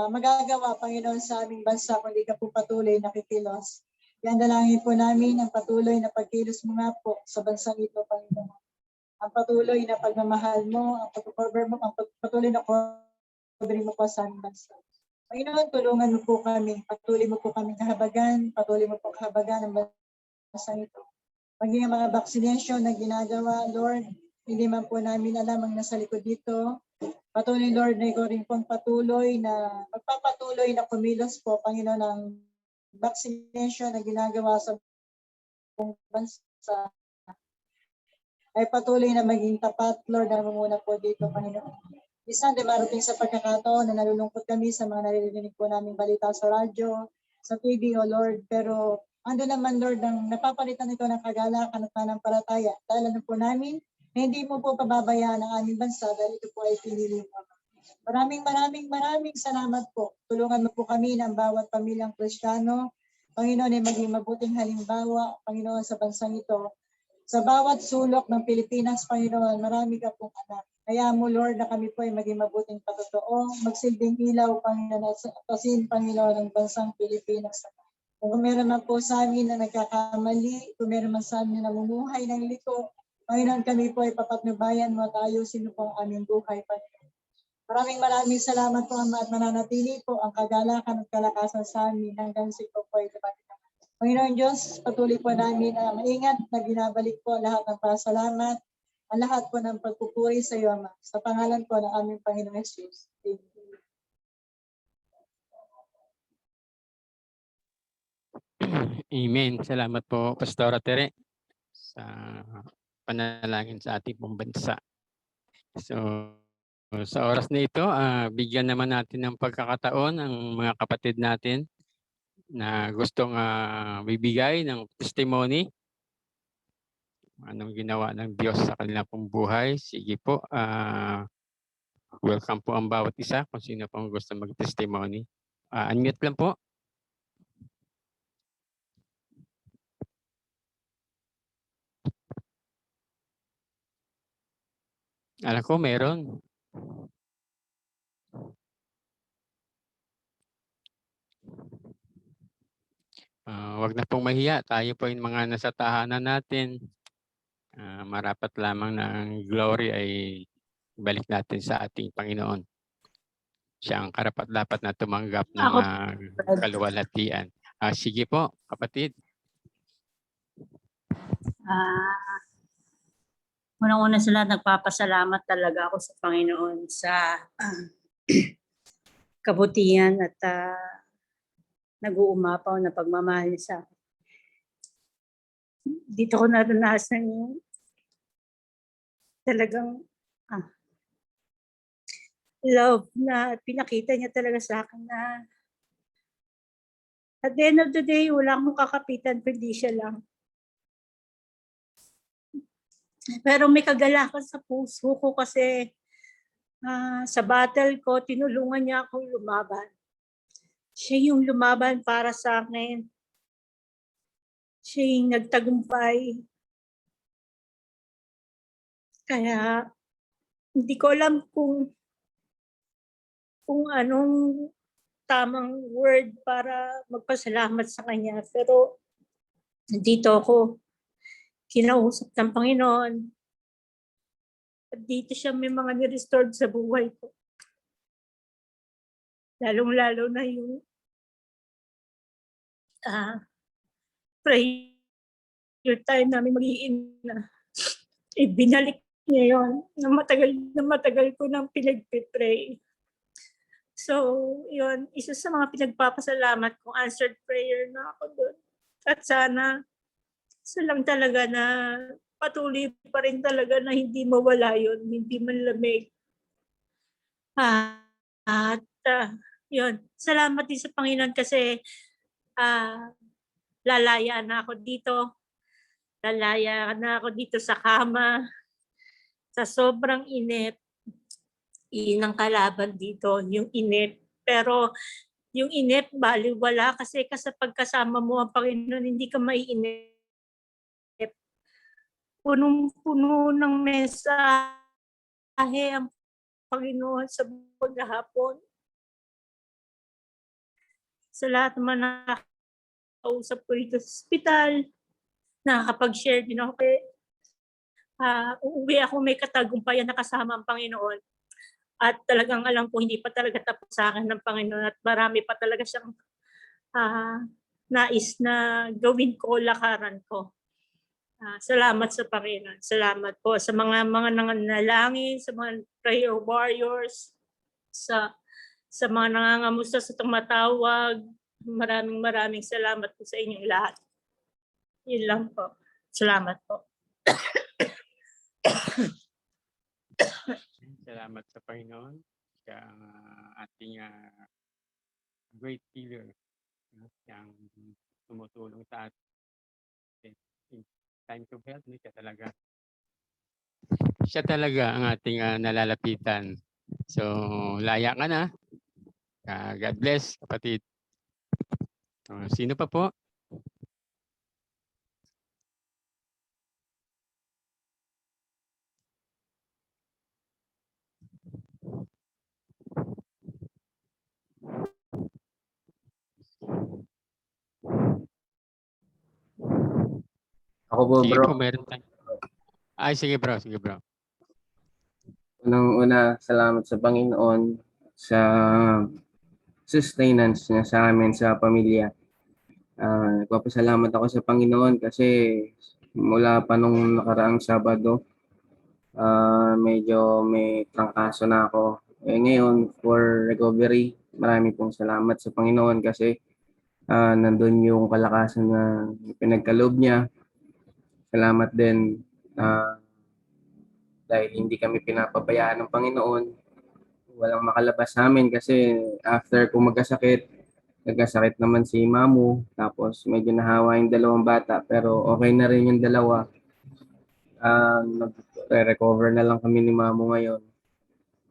magagawa, Panginoon, sa aming bansa kung di ka po patuloy na kikilos. Yan, dalangin po namin ang patuloy na pagkilos mo nga po sa bansang ito, Panginoon. Ang patuloy na pagmamahal mo, ang pag-cover mo, ang patuloy na covering mo po sa aming bansa. Panginoon, tulungan mo po kami. Patuloy mo po kami kahabagan. Patuloy mo po kahabagan ang bansang ito. Maging ang mga vaccination na ginagawa, Lord, hindi man po namin alam ang nasa likod dito. Patuloy, Lord, na ikaw rin pong magpapatuloy na kumilos po, Panginoon, ng vaccination na ginagawa sa buong bansa ay patuloy na maging tapat, Lord, na muna po dito, Panginoon. Isang dumarating sa pagkakataon na nalulungkot kami sa mga naririnig po namin balita sa radyo, sa TV, O Lord, pero ando naman, Lord, ang napapalitan ito ng kagalakan at pananampalataya. Dahil ano po namin, na hindi mo po pababayaan ang aming bansa dahil ito po ay pinili mo. Maraming salamat po. Tulungan mo po kami ng bawat pamilyang Kristiyano. Panginoon, ay maging mabuting halimbawa, Panginoon, sa bansang ito. Sa bawat sulok ng Pilipinas, Panginoon, marami ka pong anak. Kaya mo, Lord, na kami po ay maging mabuting patotoo, magsilbing ilaw, Panginoon, at pasin, Panginoon, ng bansang Pilipinas. Kung meron man po sa amin na nagkakamali, kung meron man sa amin na namumuhay ng liko, Panginoon, kami po ay papatnubayan mo at ayusin mo po ang aming buhay, Panginoon. Maraming salamat po, Ama, at mananatili po ang kagalakan at kalakasan sa amin hanggang sa ito po ay dumating. Panginoon Diyos, patuloy po namin na maingat na binabalik po lahat ng pasalamat, ang lahat po ng pagpupuri sa iyo, Ama. Sa pangalan po ng aming Panginoong Jesus.
Amen. Salamat po, Pastora Tere, sa panalangin sa ating pong bansa. So, sa oras na ito, bigyan naman natin ng pagkakataon ang mga kapatid natin na gustong bibigay ng testimony. Anong ginawa ng Diyos sa kanila pong buhay. Sige po, welcome po ang bawat isa kung sino pong gusto mag-testimony. Unmute lang po. Alam ko meron. Wag na pong mahiya. Tayo po yung mga nasa tahanan natin. Marapat lamang na ang glory ay balik natin sa ating Panginoon. Siya ang karapat-dapat na tumanggap ng
Ako,
kaluwalhatian. Sige po, kapatid.
Unang-una sa lahat, nagpapasalamat talaga ako sa Panginoon sa kabutihan at nag-uumapaw na pagmamahal niya sa akin. Dito ko naranasan yung talagang love na pinakita niya talaga sa akin na at the end of the day, wala akong kakapitan kundi siya lang. Pero may kagalakan sa puso ko kasi sa battle ko, tinulungan niya akong lumaban. Siya yung lumaban para sa akin. Siya yung nagtagumpay. Kaya hindi ko alam kung anong tamang word para magpasalamat sa kanya. Pero dito ako kinausap ng Panginoon. At dito siya may mga ni-restored sa buhay ko. Lalong-lalo na yung prayer time namin mag-iina. Ibinalik niya yun. Na matagal ko nang pinagpipray. So, yun, isa sa mga pinagpapasalamat kong answered prayer na ako doon. At sana lang talaga na patuloy pa rin talaga na hindi mawala yun, hindi man lamig. Yun, salamat din sa Panginoon kasi lalaya na ako dito. Lalaya na ako dito sa kama. Sa sobrang init. Iyon ang kalaban dito, yung init. Pero yung init, baliwala kasi pagkasama mo ang Panginoon, hindi ka maiinip. Punong-puno ng mensahe ang Panginoon sa paghapon. Sa lahat naman nakakausap ko dito sa ospital, nakakapag-share din ako. Uuwi ako may katagumpayan na kasama ang Panginoon. At talagang alam ko hindi pa talaga tapos sa akin ng Panginoon at marami pa talaga siyang nais na gawin ko, lakaran ko. Salamat sa Panginoon. Salamat po sa mga nanganalangin, sa mga prayer warriors, sa mga nangangamusta sa tumatawag. Maraming salamat po sa inyong lahat. Yun lang po. Salamat po.
Salamat sa Panginoon, sa ating great healer, yang tumutulong sa atin in time of health. Siya talaga ang ating nalalapitan. So, laya ka na. God bless, kapatid. Sino pa po?
Ako po,
Sige
bro.
po, meron tayo. Sige bro.
Unang-una, salamat sa Panginoon sa sustenance niya sa amin, sa pamilya. Nagpapasalamat ako sa Panginoon kasi mula pa nung nakaraang Sabado, medyo may trangkaso na ako. Ngayon, for recovery, marami pong salamat sa Panginoon kasi nandun yung kalakasan na pinagkaloob niya. Salamat din dahil hindi kami pinapabayaan ng Panginoon. Walang makalabas sa amin kasi after kung nagkasakit naman si Mamu, tapos medyo nahawa yung dalawang bata, pero okay na rin yung dalawa. Nag-recover na lang kami ni Mamu ngayon.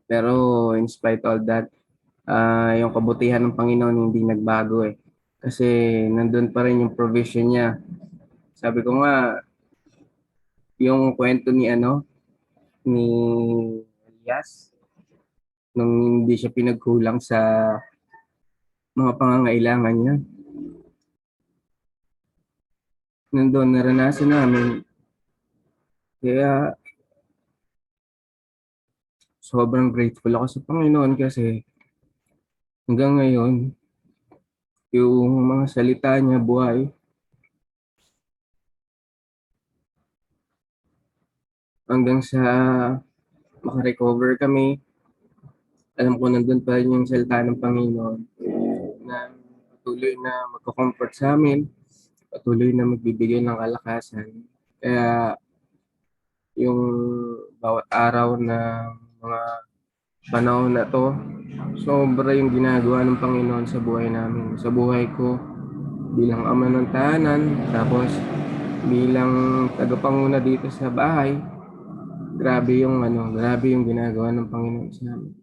Pero in spite all that, yung kabutihan ng Panginoon hindi nagbago eh. Kasi nandun pa rin yung provision niya. Sabi ko nga, yung kwento ni Elias, nung hindi siya pinagkulang sa mga pangangailangan niya. nandun naranasan namin. Kaya sobrang grateful ako sa Panginoon kasi hanggang ngayon, yung mga salita niya buhay. Hanggang sa makarecover kami, alam ko nandun pa rin yung salita ng Panginoon na patuloy na magko-comfort sa amin, patuloy na magbibigay ng kalakasan. Kaya yung bawat araw na mga panahon na 'to, sobra yung ginagawa ng Panginoon sa buhay namin, sa buhay ko bilang ama ng tahanan, tapos bilang tagapanguna dito sa bahay. Grabe yung ginagawa ng Panginoon sa amin.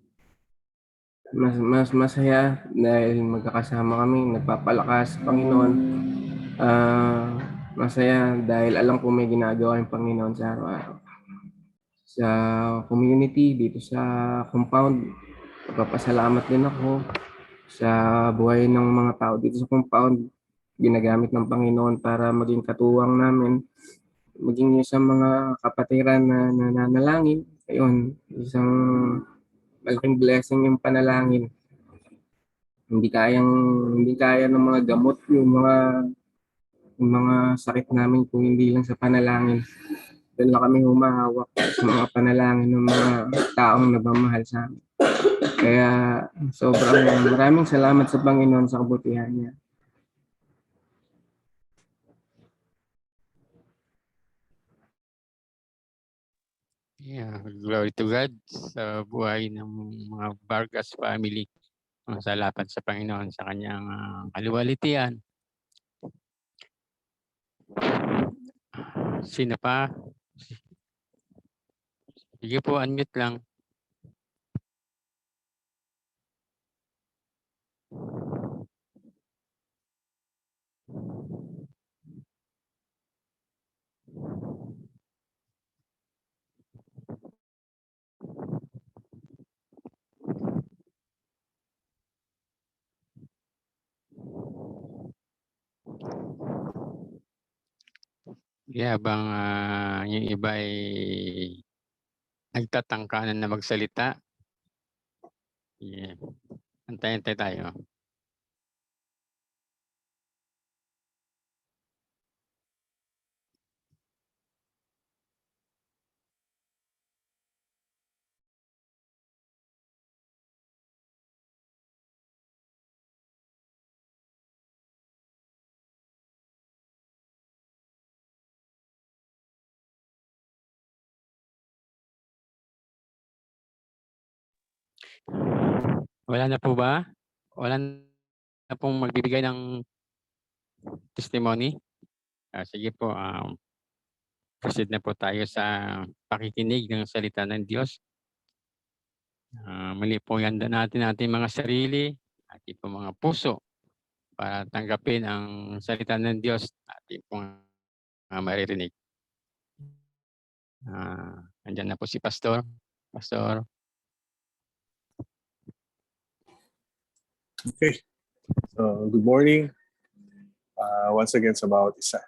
Mas masaya dahil magkakasama kami, nagpapalakas sa Panginoon. Masaya dahil alam ko may ginagawa yung Panginoon sa araw-araw. Sa community, dito sa compound, nagpapasalamat din ako sa buhay ng mga tao dito sa compound. Ginagamit ng Panginoon para maging katuwang namin, maging yung sa mga kapatiran na nananalangin. Ayun, isang malaking blessing yung panalangin. Hindi kaya ng mga gamot yung mga sakit namin kung hindi lang sa panalangin. Doon lang kami humahawak sa mga panalangin ng mga taong nagmamahal sa amin. Kaya sobrang maraming salamat sa Panginoon sa kabutihan niya.
Yeah, glory to God sa buhay ng mga Vargas family. Salamat sa Panginoon sa kanyang kaluwalhatian. Sino pa? Sige po, unmute lang. Yeah, habang yung iba ay nagtatangkanan na magsalita. Yeah. Antay-antay tayo. Wala na po ba? Wala na pong magbibigay ng testimony? Sige po, proceed na po tayo sa pakikinig ng salita ng Diyos. Muli po ihanda natin ating mga sarili, ating po mga puso para tanggapin ang salita ng Diyos ating pong maririnig. Andyan na po si Pastor. Pastor.
Okay. So, good morning. Once again sa bawat isa.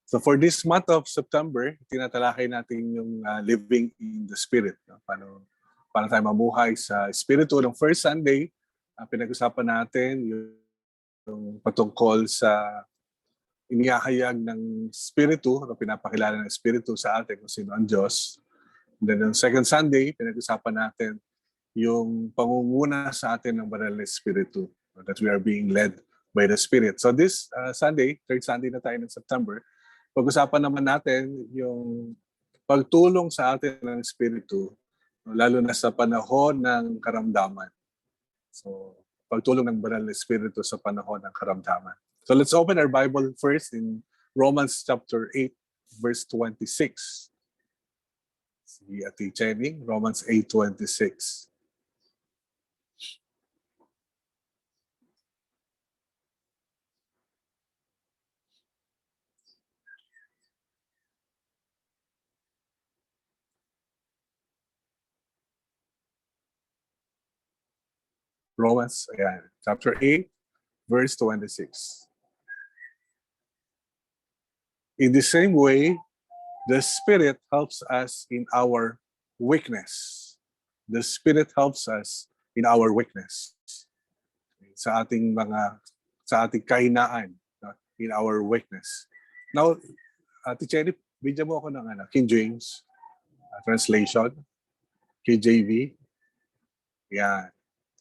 So for this month of September, tinatalakay natin yung living in the Spirit. No? Paano tayo mamuhay sa Espiritu. Ng first Sunday, pinag-usapan natin yung patungkol sa inihahayag ng Espiritu, o pinapakilala ng Espiritu sa atin kung sino ang Diyos. And then yung second Sunday, pinag-usapan natin yung pangunguna sa atin ng banal na Espiritu, that we are being led by the Spirit. So this Sunday, third Sunday na tayo ng September, pag-usapan naman natin yung pagtulong sa atin ng Espiritu, lalo na sa panahon ng karamdaman. So, pagtulong ng banal na Espiritu sa panahon ng karamdaman. So let's open our Bible first in Romans chapter 8, verse 26. Si Ate Jenny, Romans 8:26. Romans, ayan, chapter 8, verse 26. In the same way, the Spirit helps us in our weakness. The Spirit helps us in our weakness. Sa ating kahinaan, no? In our weakness. Now, Ate Cherry, bigyan mo ako ng King James translation, KJV, yeah,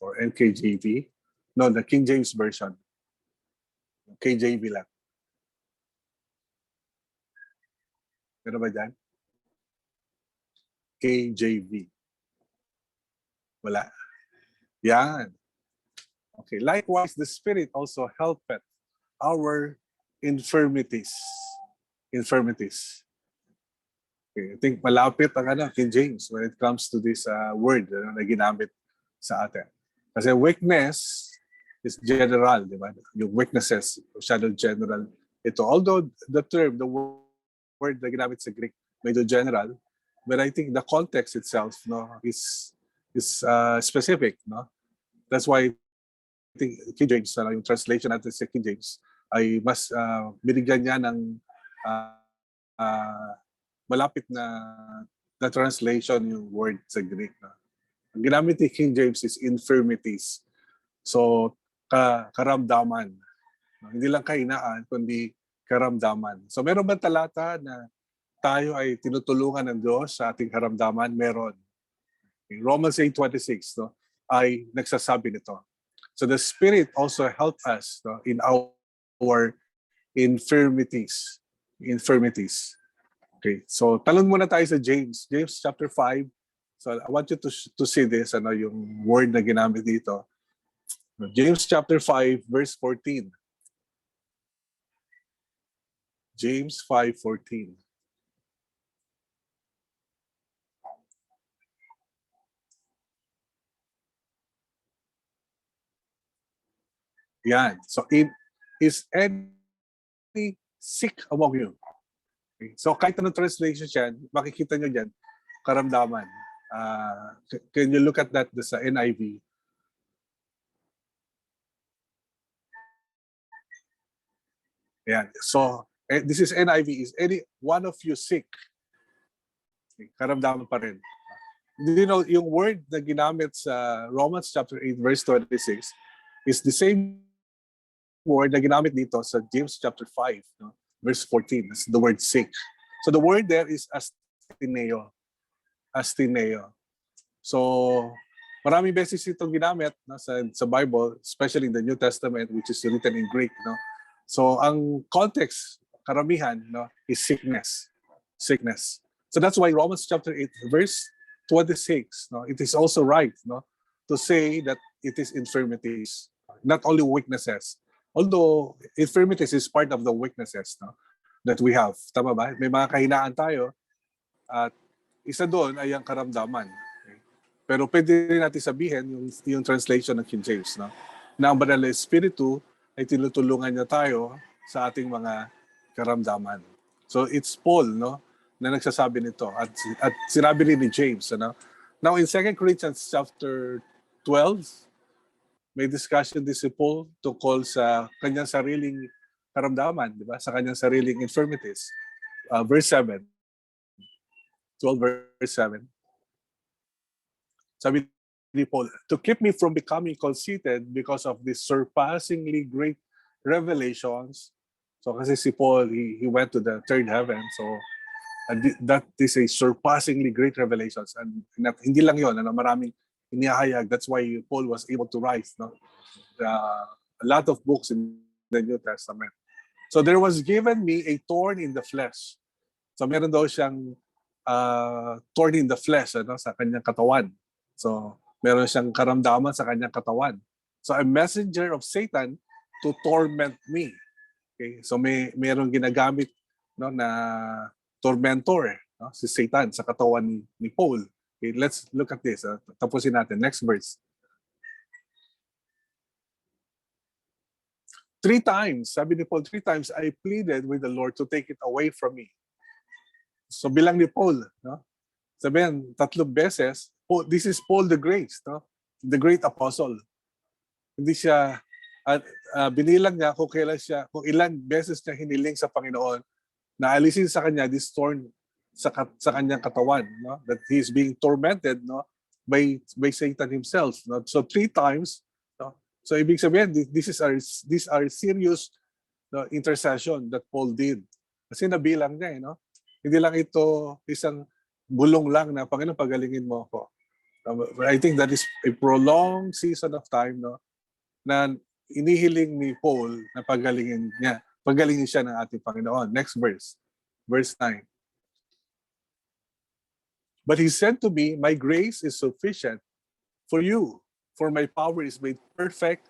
or NKJV. No, the King James version. KJV lang. Meron ba dyan? KJV. Wala. Yan. Okay. Likewise, the Spirit also helpeth our infirmities. Infirmities. Okay. I think malapit ang King James when it comes to this word na ginamit sa atin. Kasi weakness is general, di ba? Yung weaknesses, masyado general. Ito, although the term, the word na ginamit sa Greek, medyo general, but I think the context itself, no, is specific, no. That's why I think King James, yung translation natin sa King James, ay mas binigyan niya ng malapit na translation yung word sa Greek. No? Ang ginamit ni King James is infirmities. So, karamdaman. No? Hindi lang kahinaan, kundi karamdaman. So, meron ba talata na tayo ay tinutulungan ng Diyos sa ating karamdaman? Meron. In Romans 8:26, no, ay nagsasabi nito. So the Spirit also help us, no, in our infirmities. Infirmities. Okay. So talon muna tayo sa James. James chapter 5. So I want you to see this, yung word na ginamit dito. James chapter 5 verse 14. James 5:14. Yan. So, is any sick among you? Okay. So, kahit anong translation yan, makikita nyo dyan, karamdaman. Can you look at that sa NIV? Yan. So, this is NIV. Is any one of you sick? Okay. Karamdaman pa rin. You know, yung word na ginamit sa Romans chapter 8 verse 26 is the same word na ginamit dito sa James chapter 5, no? Verse 14. That's the word sick. So the word there is astineo. Astineo. So maraming beses itong ginamit, no, sa Bible, especially in the New Testament, which is written in Greek. No? So ang context, karamihan, no, is sickness. Sickness. So that's why Romans chapter 8 verse 26, no, it is also right, no, to say that it is infirmities, not only weaknesses. Although infirmities is part of the weaknesses, no, that we have. Tama ba? May mga kahinaan tayo at isa doon ay ang karamdaman. Okay? Pero pwede rin natin sabihin yung translation ng King James, no, na ang Banal na Espiritu ay tinutulungan niya tayo sa ating mga karamdaman. So it's Paul, no, na nagsasabi nito at sinabi rin ni James, ano. Now in 2 Corinthians chapter 12, may discussion din si Paul tungkol sa kanyang sariling karamdaman, di ba? Sa kanyang sariling infirmities. Verse 7. 12 verse 7. Sabi ni Paul, to keep me from becoming conceited because of these surpassingly great revelations. So kasi si Paul, he went to the third heaven. So that is a surpassingly great revelations. And hindi lang yun, maraming inihayag. That's why Paul was able to write, no, a lot of books in the New Testament. So there was given me a thorn in the flesh. So meron daw siyang thorn in the flesh, ano, sa kanyang katawan. So meron siyang karamdaman sa kanyang katawan. So a messenger of Satan to torment me. Okay? So merong ginagamit, no, na tormentor, no, si Satan sa katawan ni Paul. Okay, let's look at this. Tapusin natin. Next verse. 3 times, sabi ni Paul, 3 times, I pleaded with the Lord to take it away from me. So bilang ni Paul, no? Sabihin, 3 beses, this is Paul the Great, no? The great apostle. Hindi siya, binilang niya kung ilang beses niya hiniling sa Panginoon naalisin sa kanya this thorn sa kanyang katawan, no? That he is being tormented, no? By Satan himself, no? So 3 times, no? So ibig sabihin, these are serious, no, intercession that Paul did. Kasi nabilang niya, no? Hindi lang ito isang bulong lang na, Panginoon, pagalingin mo ako. I think that is a prolonged season of time, no, na inihiling ni Paul na pagalingin siya ng ating Panginoon. Next verse, verse 9. But he said to me, my grace is sufficient for you, for my power is made perfect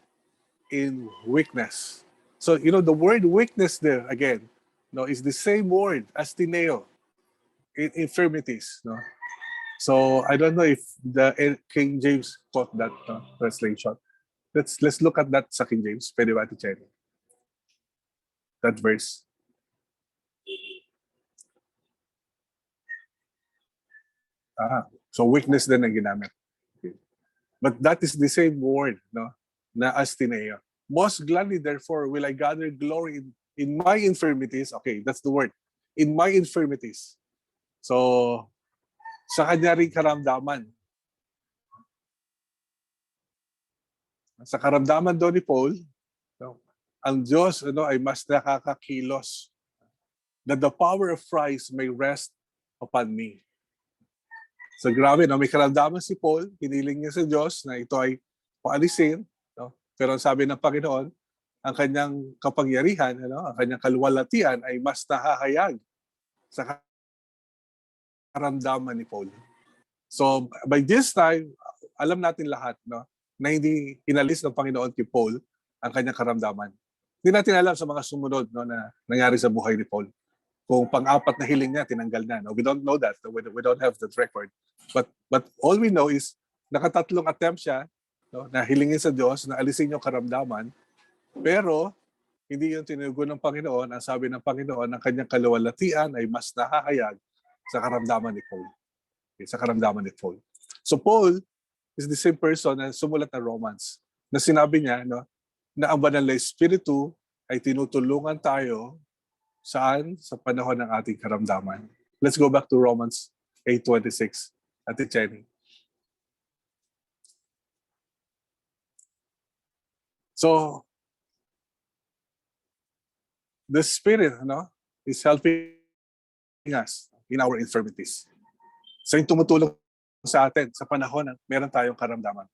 in weakness. So, the word weakness there, again, no, is the same word as tineo, in infirmities, no. So I don't know if the King James caught that translation. Let's look at that sa King James. Pwede ba, Ate Cherry? That verse. So weakness din ang ginamit. Okay. But that is the same word, no, na astineo. Most gladly, therefore, will I gather glory in my infirmities. Okay, that's the word. In my infirmities. So, sa kanya rin karamdaman. Sa karamdaman doon ni Paul, no, ang Diyos ay mas nakakakilos, that the power of Christ may rest upon me. So grabe, no? May karamdaman si Paul, hiniling niya sa Diyos na ito ay paalisin. No? Pero ang sabi ng Panginoon, ang kanyang kapangyarihan, ang kanyang kaluwalhatian ay mas nahahayag sa karamdaman ni Paul. So by this time, alam natin lahat, no, na hindi inalis ng Panginoon kay Paul ang kanyang karamdaman. Hindi natin alam sa mga sumunod, no, na nangyari sa buhay ni Paul. Kung pang-apat na hiling niya, tinanggal na. No? We don't know that. We don't have that record. But all we know is nakatatlong attempt siya, no, na hilingin sa Diyos na alisin yung karamdaman. Pero hindi yung tinugon ng Panginoon. Ang sabi ng Panginoon, ang kanyang kaluwalhatian ay mas nahahayag sa karamdaman ni Paul. Okay, sa karamdaman ni Paul. So Paul is the same person na sumulat na Romans. Na sinabi niya, no, na ang banal na Espiritu ay tinutulungan tayo saan? Sa panahon ng ating karamdaman. Let's go back to Romans 8:26. Ate Jenny. So, the Spirit, is helping us in our infirmities. So, yung tumutulong sa atin sa panahon na meron tayong karamdaman.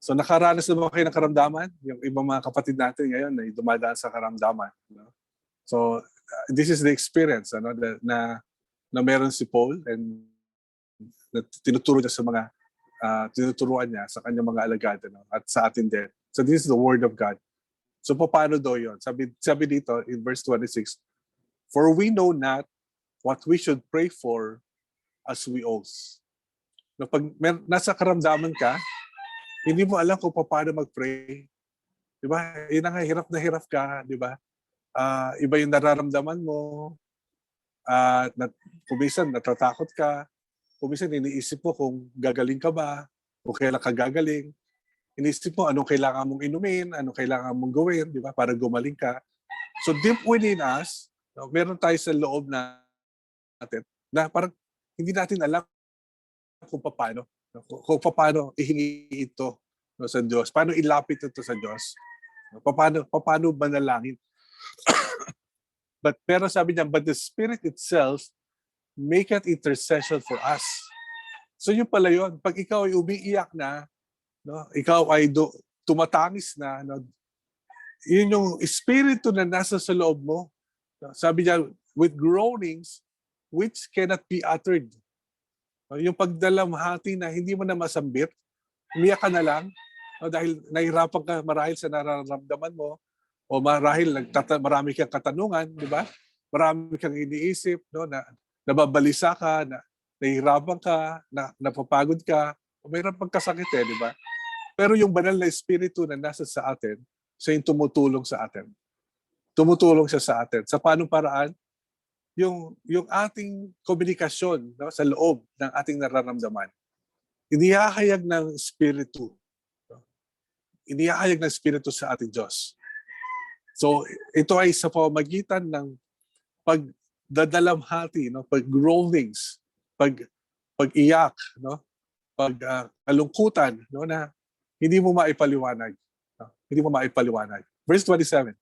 So nakaranas na ba kayo ng karamdaman? Yung ibang mga kapatid natin ngayon na dumadaan sa karamdaman. So this is the experience na meron si Paul and na tinuturo niya sa mga tinuturuan niya sa kanyang mga alagad at sa atin din. So this is the word of God. So paano daw yun? Sabi dito in verse 26, for we know not what we should pray for as we ought. No, pag nasa karamdaman ka, hindi mo alam kung paano mag-pray. Di ba? Yun nga, hirap na hirap ka, di ba? Iba yung nararamdaman mo. Kumisan, natatakot ka. Kumisan, iniisip mo kung gagaling ka ba, o kailan ka gagaling. Iniisip mo anong kailangan mong inumin, anong kailangan mong gawin, di ba? Para gumaling ka. So deep within us, meron tayo sa loob natin na parang hindi natin alam kung paano. Kung paano ihingi ito sa Diyos, paano ilapit ito sa Diyos, paano manalangin. Pero sabi niya, but the Spirit itself maketh intercession for us. So yun pala yun, pag ikaw ay umiiyak na, ikaw ay tumatangis na, yun yung Espiritu na nasa sa loob mo. Sabi niya, with groanings which cannot be uttered. Yung pagdalamhati na hindi mo na masambit, umiyak ka na lang dahil nahihirapan ka marahil sa nararamdaman mo o marahil marami kang katanungan, di ba? Marami kang iniisip, na nababalisa ka, na nahihirapan ka, na napapagod ka, o mayroon pagkasakit di ba? Pero yung banal na Espiritu na nasa sa atin, siya yung tumutulong sa atin. Tumutulong siya sa atin. Sa paanong paraan? Yung ating komunikasyon sa loob ng ating nararamdaman. Inihahayag ng Espiritu. Inihahayag ng Espiritu sa ating Diyos. So ito ay sa pamamagitan ng pagdadalamhati, no, pag-groanings, pag-iyak, no, kalungkutan, no, na hindi mo maipaliwanag. No? Hindi mo maipaliwanag. Verse 27.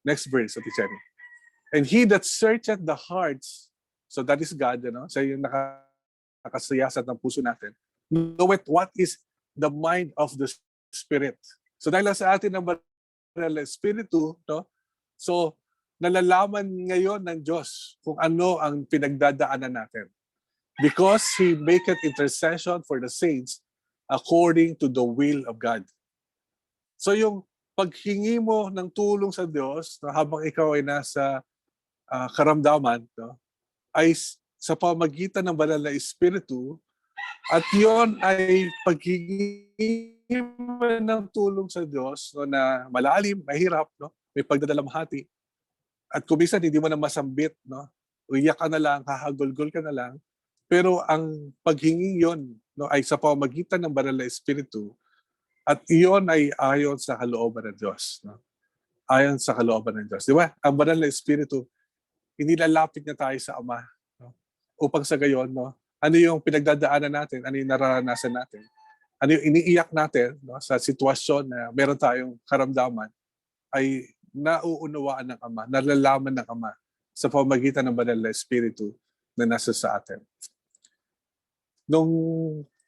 Next verse, Ate Jenny. And he that searcheth the hearts, so that is God, siya yung nakasiyasat ng puso natin, knoweth what is the mind of the Spirit. So dahil sa atin ng banal na Espiritu, no? So nalalaman ngayon ng Diyos kung ano ang pinagdadaanan natin. Because He maketh intercession for the saints according to the will of God. So yung paghingi mo ng tulong sa Diyos, no, habang ikaw ay nasa karamdaman, no, ay sa pamagitan ng banal na Espiritu, at yon ay paghingi mo ng tulong sa Diyos, no, na malalim, mahirap, no, may pagdadalamhati. At kung minsan hindi mo na masambit, no, uiyak ka na lang, hahagulgol ka na lang, pero ang paghingi yon, no, ay sa pamagitan ng banal na Espiritu, at iyon ay ayon sa kalooban ng Diyos. No? Ayon sa kalooban ng Diyos. Di ba? Ang banal na Espiritu, inilalapit niya tayo sa Ama. No? Upang sa gayon, no? Ano yung pinagdadaanan natin? Ano yung nararanasan natin? Ano yung iniiyak natin, no? Sa sitwasyon na meron tayong karamdaman, ay nauunawaan ng Ama, nalalaman ng Ama sa pamagitan ng banal na Espiritu na nasa sa atin. Nung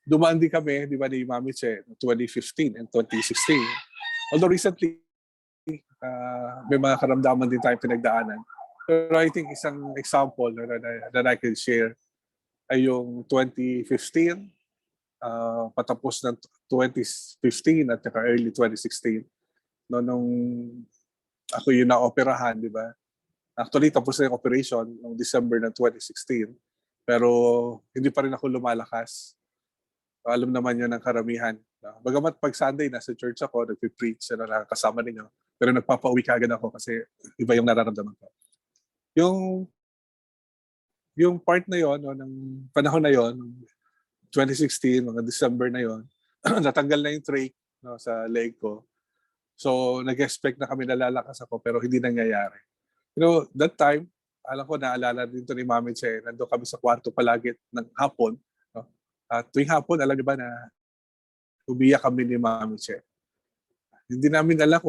dumaan din kami, di ba, ni Mami Che, 2015 and 2016. Although recently, may mga karamdaman din tayong pinagdaanan. Pero I think isang example that I can share ay yung 2015, patapos ng 2015 at saka early 2016. No, nung ako yung na-operahan, di ba? Actually, tapos na yung operation noong December ng 2016. Pero hindi pa rin ako lumalakas. Alam naman yun ng karamihan. Bagamat pag Sunday, nasa church ako, nagpipreach, nakakasama ninyo. Pero nagpapauwi ka agad ako kasi iba yung nararamdaman ko. Yung part na yon, no, ng panahon na yon, 2016, mga December na yon, natanggal na yung trach, no, sa leg ko. So, nag-expect na kami na lalakas ako pero hindi nangyayari. That time, alam ko, naalala din to ni Mami Che, nandun kami sa kwarto palagi ng hapon. No? At tuwing hapon, alam niyo ba na umiyak kami ni Mami Che. Hindi namin alam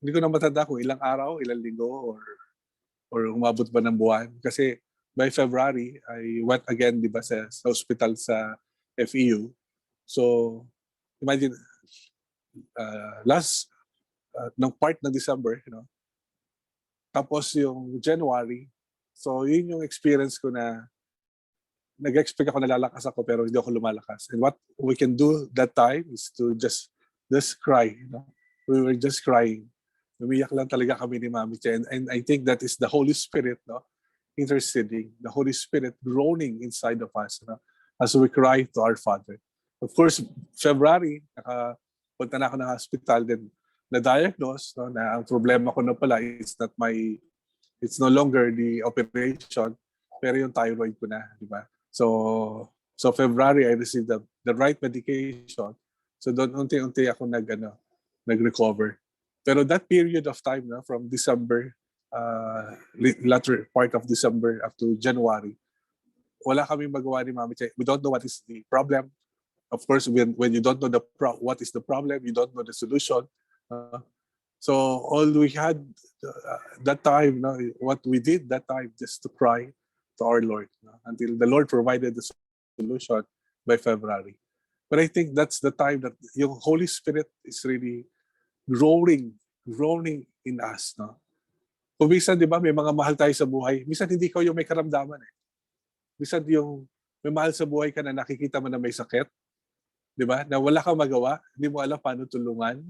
hindi ko na matanda kung ilang araw, ilang linggo, or umabot ba ng buwan. Kasi by February, I went again, di ba, sa hospital sa FEU. So, imagine, ng part ng December, tapos yung January, so yun yung experience ko na nag-expect ako na lalakas ako pero hindi ako lumalakas. And what we can do that time is to just cry. We were just crying. Umiyak lang talaga kami ni Mami Che. And I think that is the Holy Spirit, interceding, the Holy Spirit groaning inside of us, as we cry to our Father. Of course, February, punta na ako ng hospital, then na-diagnose, na ang problema ko na pala it's no longer the operation, pero yung thyroid ko na, di ba? So February, I received the right medication. So doon unti-unti ako nag-recover. Pero that period of time, from December, latter part of December up to January, wala kaming magawa ni Mami Che. We don't know what is the problem. Of course, when you don't know what is the problem, you don't know the solution. So all we had that time, what we did that time, just to cry to our Lord, until the Lord provided the solution by February. But I think that's the time that yung Holy Spirit is really groaning in us. Kung minsan, di ba, may mga mahal tayo sa buhay, minsan hindi ikaw yung may karamdaman. Minsan yung may mahal sa buhay ka na nakikita mo na may sakit, di ba, na wala kang magawa, hindi mo alam paano tulungan.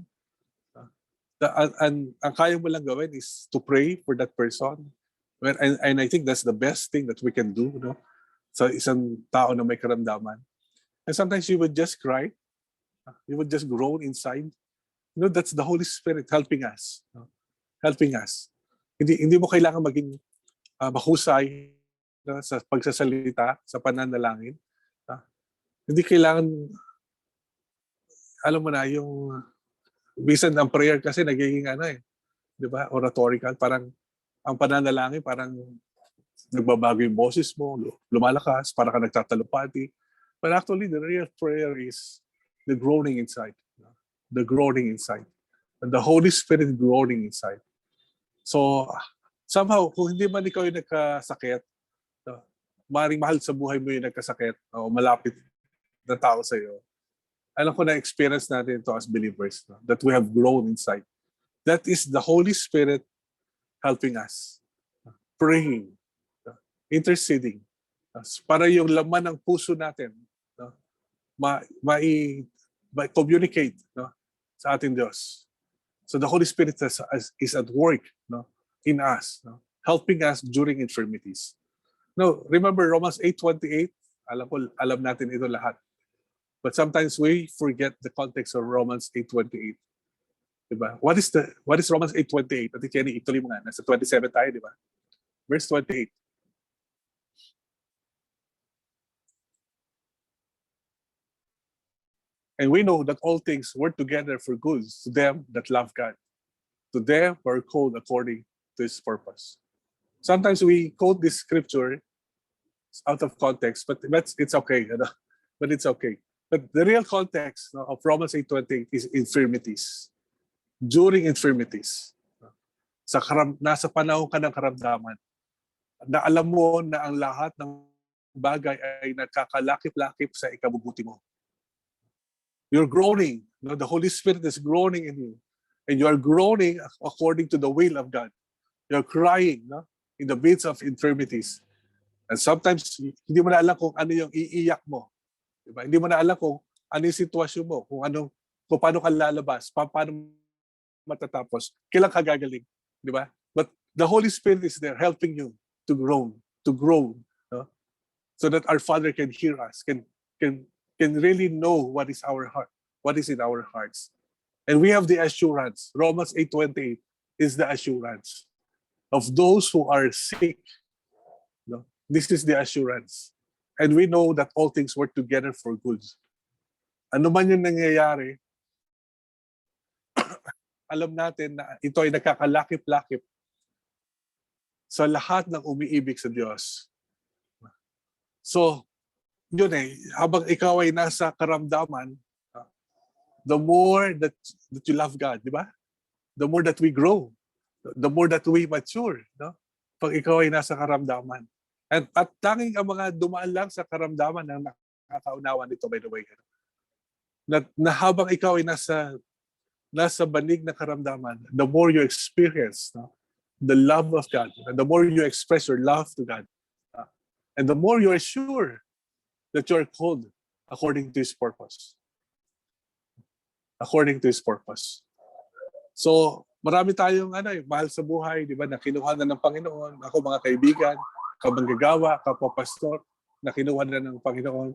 Ang kaya mo lang gawin is to pray for that person. And I think that's the best thing that we can do, sa isang tao na may karamdaman. And sometimes you would just cry. You would just groan inside. That's the Holy Spirit helping us. Helping us. Hindi mo kailangan maging mahusay sa pagsasalita, sa pananalangin. Hindi kailangan, alam mo na, yung Bisan ang prayer kasi nagiging ano eh, di ba? Oratorical, parang ang pananalangin parang nagbabago yung boses mo, lumalakas, para ka nagtatalupati. But actually, the real prayer is the groaning inside. The groaning inside. And the Holy Spirit groaning inside. So, somehow, kung hindi man ikaw yung nagkasakit, maaaring mahal sa buhay mo yung nagkasakit o malapit na tao sa iyo, alam ko na experience natin ito as believers, no? That we have grown inside. That is the Holy Spirit helping us, praying, interceding, para yung laman ng puso natin ma-communicate sa ating Diyos. So the Holy Spirit is at work in us, helping us during infirmities. No, remember Romans 8:28? Alam natin ito lahat. But sometimes we forget the context of Romans 8:28. Diba? What is Romans 8:28? Ati Kenny, ituloy mo nga. Nasa 27 tayo, di ba? Verse 28. And we know that all things work together for good to them that love God, to them who are called according to His purpose. Sometimes we quote this scripture out of context, but it's okay. But it's okay. But the real context of Romans 8:28 is infirmities. During infirmities. Nasa panahon ka ng karamdaman, na alam mo na ang lahat ng bagay ay nagkakalakip-lakip sa ikabubuti mo. You're groaning. The Holy Spirit is groaning in you. And you are groaning according to the will of God. You're crying in the midst of infirmities. And sometimes, hindi mo na alam kung ano yung iiyak mo. Diba? Hindi mo na alam kung ano yung sitwasyon mo, kung paano ka lalabas, paano matatapos, kailan ka gagaling. Diba? But the Holy Spirit is there helping you to grow, so that our Father can hear us, can really know what is our heart, what is in our hearts. And we have the assurance. Romans 8:28 is the assurance of those who are sick. This is the assurance. And we know that all things work together for good. Ano man yung nangyayari, alam natin na ito ay nakakalakip-lakip sa lahat ng umiibig sa Diyos. So, yun habang ikaw ay nasa karamdaman, the more that you love God, di ba? The more that we grow, the more that we mature, pag ikaw ay nasa karamdaman. At tanging ang mga dumaan lang sa karamdaman ng nakakaunawa nito, by the way. Na habang ikaw ay nasa banig na karamdaman, the more you experience the love of God, and the more you express your love to God, and the more you are sure that you are called according to His purpose. According to His purpose. So, marami tayong mahal sa buhay, di ba, na kinuha na ng Panginoon. Ako, mga kaibigan, kamanggagawa, kapapastor, na kinuha na ng Panginoon.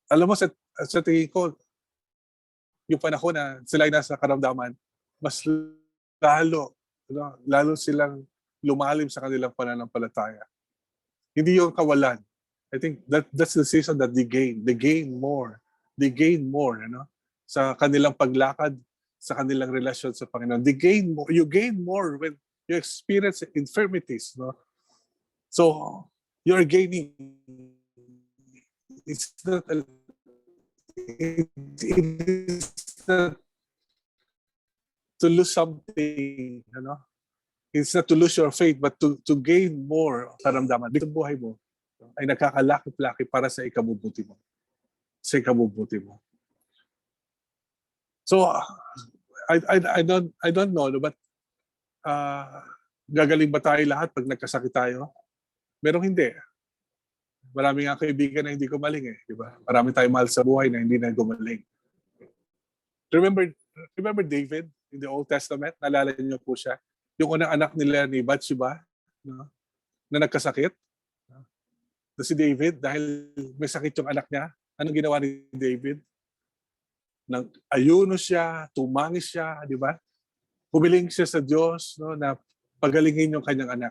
Alam mo, sa tingin ko, yung panahon na sila ay nasa karamdaman, mas lalo silang lumalim sa kanilang pananampalataya. Hindi yung kawalan. I think that's the season that they gain more. They gain more, sa kanilang paglakad, sa kanilang relasyon sa Panginoon. They gain more. You gain more when you experience infirmities, So, you're gaining. It's not to lose something, It's not to lose your faith, but to gain more karamdaman. Dito buhay mo ay nakakalakip-lakip para sa ikabubuti mo. Sa ikabubuti mo. So, I don't know, but gagaling ba tayo lahat pag nagkasakit tayo? Merong hindi. Marami nga kaibigan na hindi gumaling di ba? Marami tayong mahal sa buhay na hindi na gumaling. Remember David in the Old Testament? Naalala niyo po siya? Yung unang anak nila ni Bathsheba, na nagkasakit. Si David, dahil may sakit yung anak niya, anong ginawa ni David? Ayuno siya, tumangis siya, di ba? Humiling siya sa Diyos na pagalingin yung kanyang anak.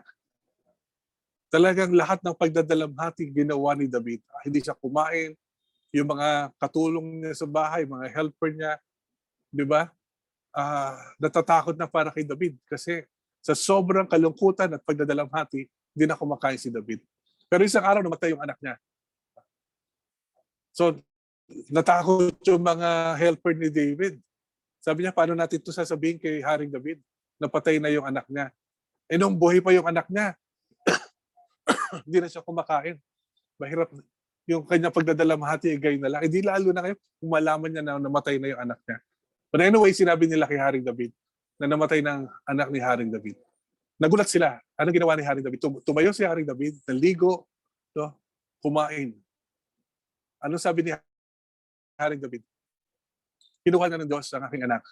Talagang lahat ng pagdadalamhati ginawa ni David. Hindi siya kumain, yung mga katulong niya sa bahay, mga helper niya, di ba? natatakot na para kay David kasi sa sobrang kalungkutan at pagdadalamhati, hindi na kumakain si David. Pero isang araw namatay yung anak niya. So, natakot yung mga helper ni David. Sabi niya, paano natin ito sasabihin kay Haring David? Napatay na yung anak niya. Eh nung buhay pa yung anak niya, hindi na siya kumakain. Mahirap yung kanya pagdadalamhati, gayon na lang. Hindi lalo na kayo kung malaman niya na namatay na yung anak niya. But anyway, sinabi nila kay Haring David na namatay ng anak ni Haring David. Nagulat sila. Anong ginawa ni Haring David? Tumayo si Haring David, naligo, no? Kumain. Anong sabi ni Haring David? Kinuha na ng Diyos ang aking anak.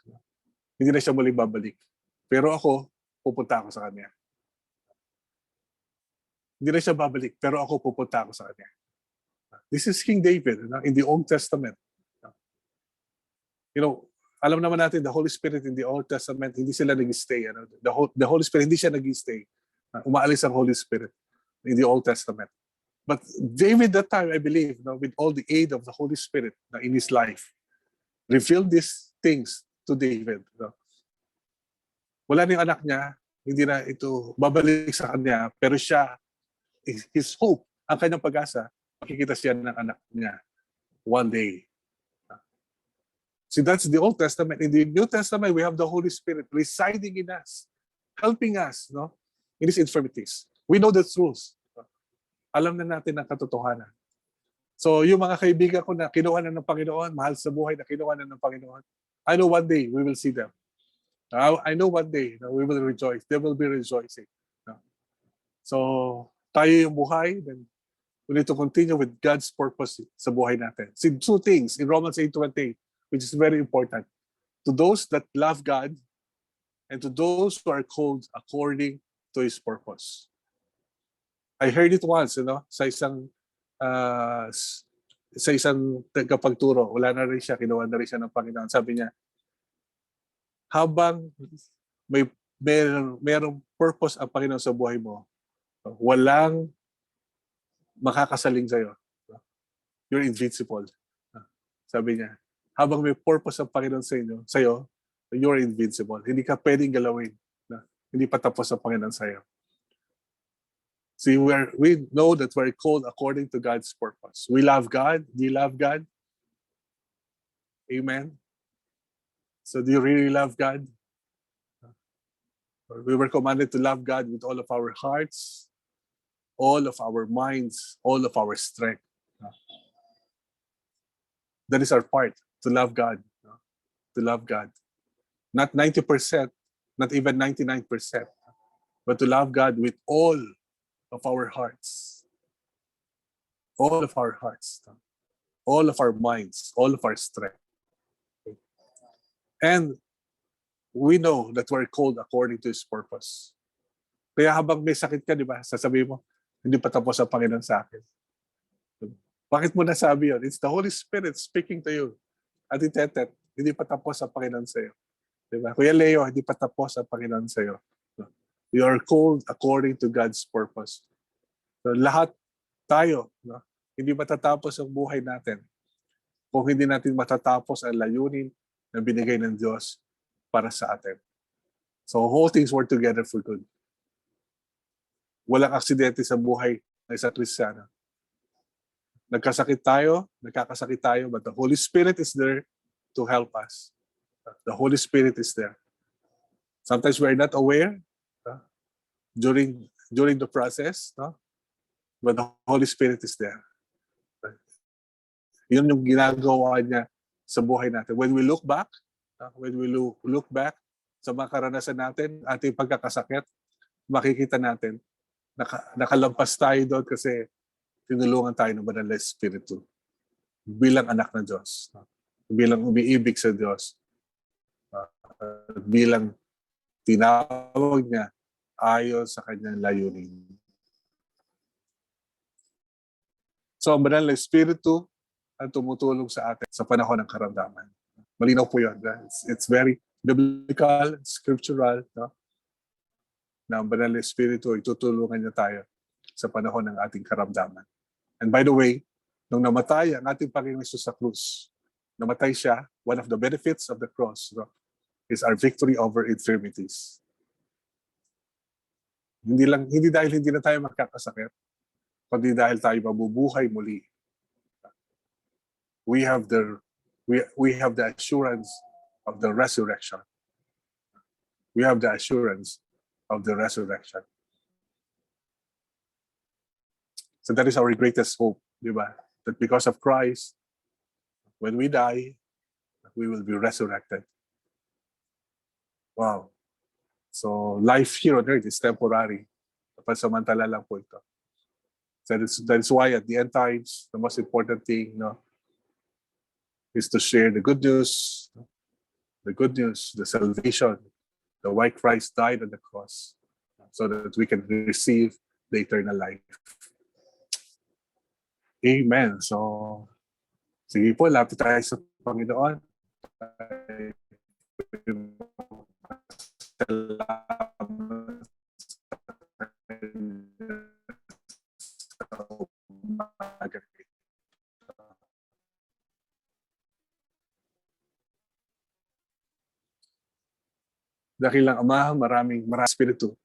Hindi na siya muling babalik. Pero ako, pupunta ako sa kanya. Hindi na siya babalik, pero ako pupunta ako sa kanya. This is King David in the Old Testament. You know, alam naman natin, the Holy Spirit in the Old Testament, hindi sila nag-stay. The Holy Spirit, hindi siya nag-stay. Umaalis ang Holy Spirit in the Old Testament. But David that time, I believe, with all the aid of the Holy Spirit in his life, revealed these things to David. Wala na yung anak niya, hindi na ito babalik sa kanya, pero siya, his hope, ang kanyang pag-asa, makikita siya ng anak niya one day. See, that's the Old Testament. In the New Testament, we have the Holy Spirit residing in us, helping us in these infirmities. We know the truth. Alam na natin ang katotohanan. So, yung mga kaibigan ko na kinuha na ng Panginoon, mahal sa buhay na kinuha na ng Panginoon, I know one day we will see them. I know one day we will rejoice. They will be rejoicing. So, tayo yung buhay, then we need to continue with God's purpose sa buhay natin. See, two things in Romans 8:28, which is very important. To those that love God and to those who are called according to His purpose. I heard it once, sa isang tagapagturo. Wala na rin siya, kinuha na rin siya ng Panginoon. Sabi niya, habang merong purpose ang Panginoon sa buhay mo, walang makakasaling sa'yo. You're invincible. Sabi niya, habang may purpose ang Panginoon sa'yo, you're invincible. Hindi ka pwedeng galawin. Hindi pa tapos ang Panginoon sa'yo. See, we know that we're called according to God's purpose. We love God. Do you love God? Amen? So do you really love God? We were commanded to love God with all of our hearts, all of our minds, all of our strength. That is our part, to love God. To love God. Not 90%, not even 99%, but to love God with all of our hearts. All of our hearts. All of our minds, all of our strength. And we know that we're called according to His purpose. Kaya habang may sakit ka, di ba, sasabihin mo, hindi pa tapos ang Panginoon sa akin. Bakit mo nasabi yun? It's the Holy Spirit speaking to you. At itetet, hindi pa tapos ang Panginoon sa iyo. Di ba? Kuya Leo, hindi pa tapos ang Panginoon sa iyo. You are called according to God's purpose. So, lahat tayo, hindi matatapos ang buhay natin kung hindi natin matatapos ang layunin na binigay ng Diyos para sa atin. So, all things work together for good. Walang aksidente sa buhay ng isang Kristiyano. Nagkasakit tayo, nagkakasakit tayo, but the Holy Spirit is there to help us. The Holy Spirit is there. Sometimes we're not aware during the process, but the Holy Spirit is there. Yun yung ginagawa niya sa buhay natin. When we look back sa mga karanasan natin, ating pagkakasakit, makikita natin, nakalampas tayo doon kasi tinulungan tayo ng Banal na Espiritu bilang anak ng Diyos, bilang umiibig sa Diyos, bilang tinawag niya ayon sa kanyang layunin. So ang Banal na Espiritu ang tumutulong sa atin sa panahon ng karamdaman. Malinaw po yun. It's very biblical, scriptural, na ang Banal na Espiritu ay tutulungan niya tayo sa panahon ng ating karamdaman. And by the way, nung namatay ang ating Panginoon Hesus sa krus, namatay siya, one of the benefits of the cross, is our victory over infirmities. Hindi dahil hindi na tayo magkakasakit, kundi dahil tayo mabubuhay muli. We have the assurance of the resurrection. We have the assurance of the resurrection. So that is our greatest hope, di ba? That because of Christ, when we die, we will be resurrected. Wow. So life here on earth is temporary. Pansamantala lang po ito. That is why at the end times, the most important thing, is to share the good news, the salvation, the why Christ died on the cross, so that we can receive the eternal life. Amen. So, sige po, lapit tayo sa Panginoon. Dahil ang Ama, maraming Espiritu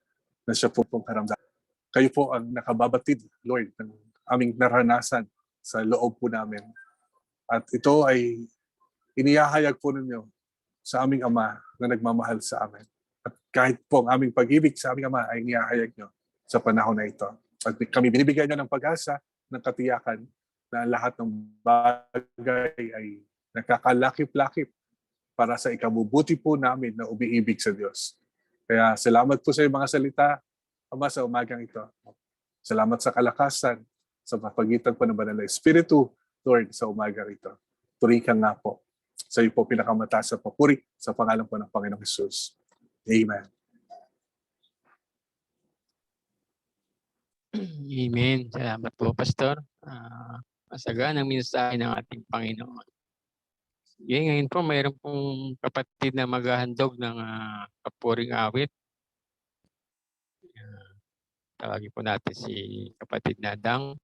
na siya po pong karamdaman. Kayo po ang nakababatid, Lord, ng aming naranasan sa loob po namin. At ito ay inihahayag po ninyo sa aming Ama na nagmamahal sa amin. At kahit po ang aming pag-ibig sa aming Ama ay inihahayag nyo sa panahon na ito. At kami binibigyan nyo ng pag-asa, ng katiyakan na lahat ng bagay ay nakakalakip-lakip para sa ikabubuti po namin na umiibig sa Diyos. Kaya salamat po sa iyong mga salita, Ama, sa umagang ito. Salamat sa kalakasan, sa pagitan po ng Banal na Espiritu, Lord, sa umagang ito. Purihin ka nga po. Sa iyo po pinakamataas sa papuri sa pangalan po ng Panginoong Hesus. Amen.
Amen. Salamat po, Pastor. Masagaan ang mensahe ng ating Panginoon. Ngayon po, mayroon pong kapatid na maghahandog ng kapuring awit. Tawagin po natin si kapatid na Dang.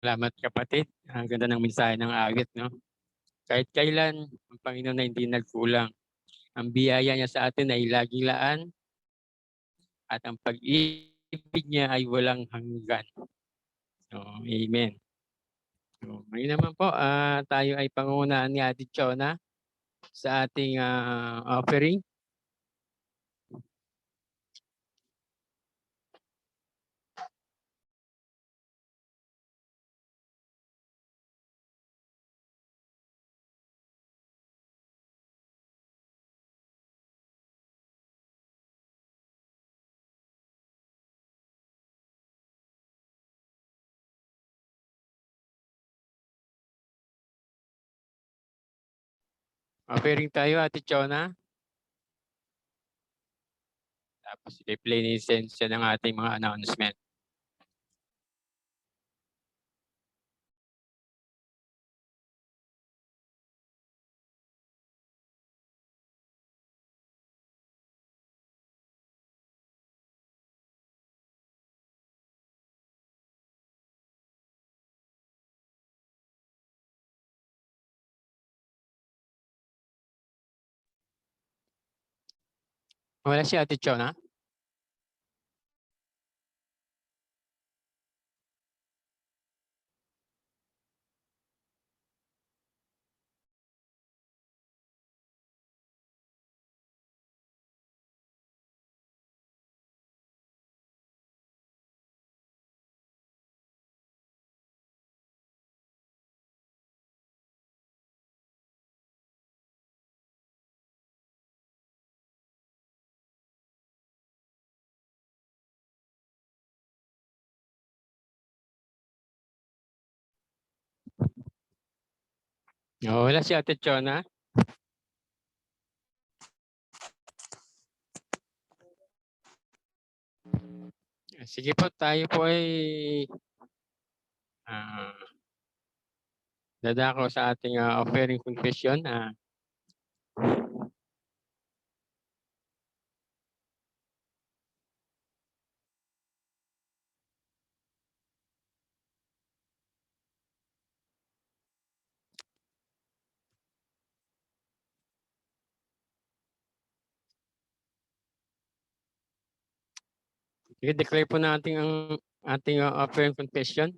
Salamat kapatid. Ang ganda ng mensahe ng awit, no? Kahit kailan, ang Panginoon na hindi nagkulang. Ang biyaya niya sa atin ay laging laan at ang pag-ibig niya ay walang hanggan. So, amen. So, ngayon naman po, tayo ay pangungunahan ni Ate Chona sa ating offering. Offering tayo, Ate Chona. Tapos i-play ni Sensya ng ating mga announcement. Wala si Ate Chona? No, wala si Ate Chona. Sige po, tayo po ay dadako sa ating offering confession. I-declare po natin ang ating offering confession.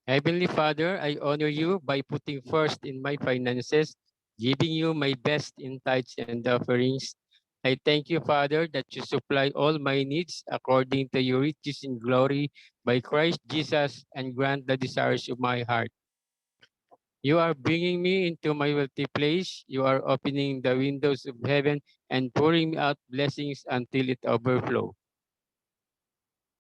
Heavenly Father, I honor you by putting first in my finances, giving you my best in tithes and offerings. I thank you, Father, that you supply all my needs according to your riches in glory by Christ Jesus and grant the desires of my heart. You are bringing me into my wealthy place. You are opening the windows of heaven and pouring me out blessings until it overflows.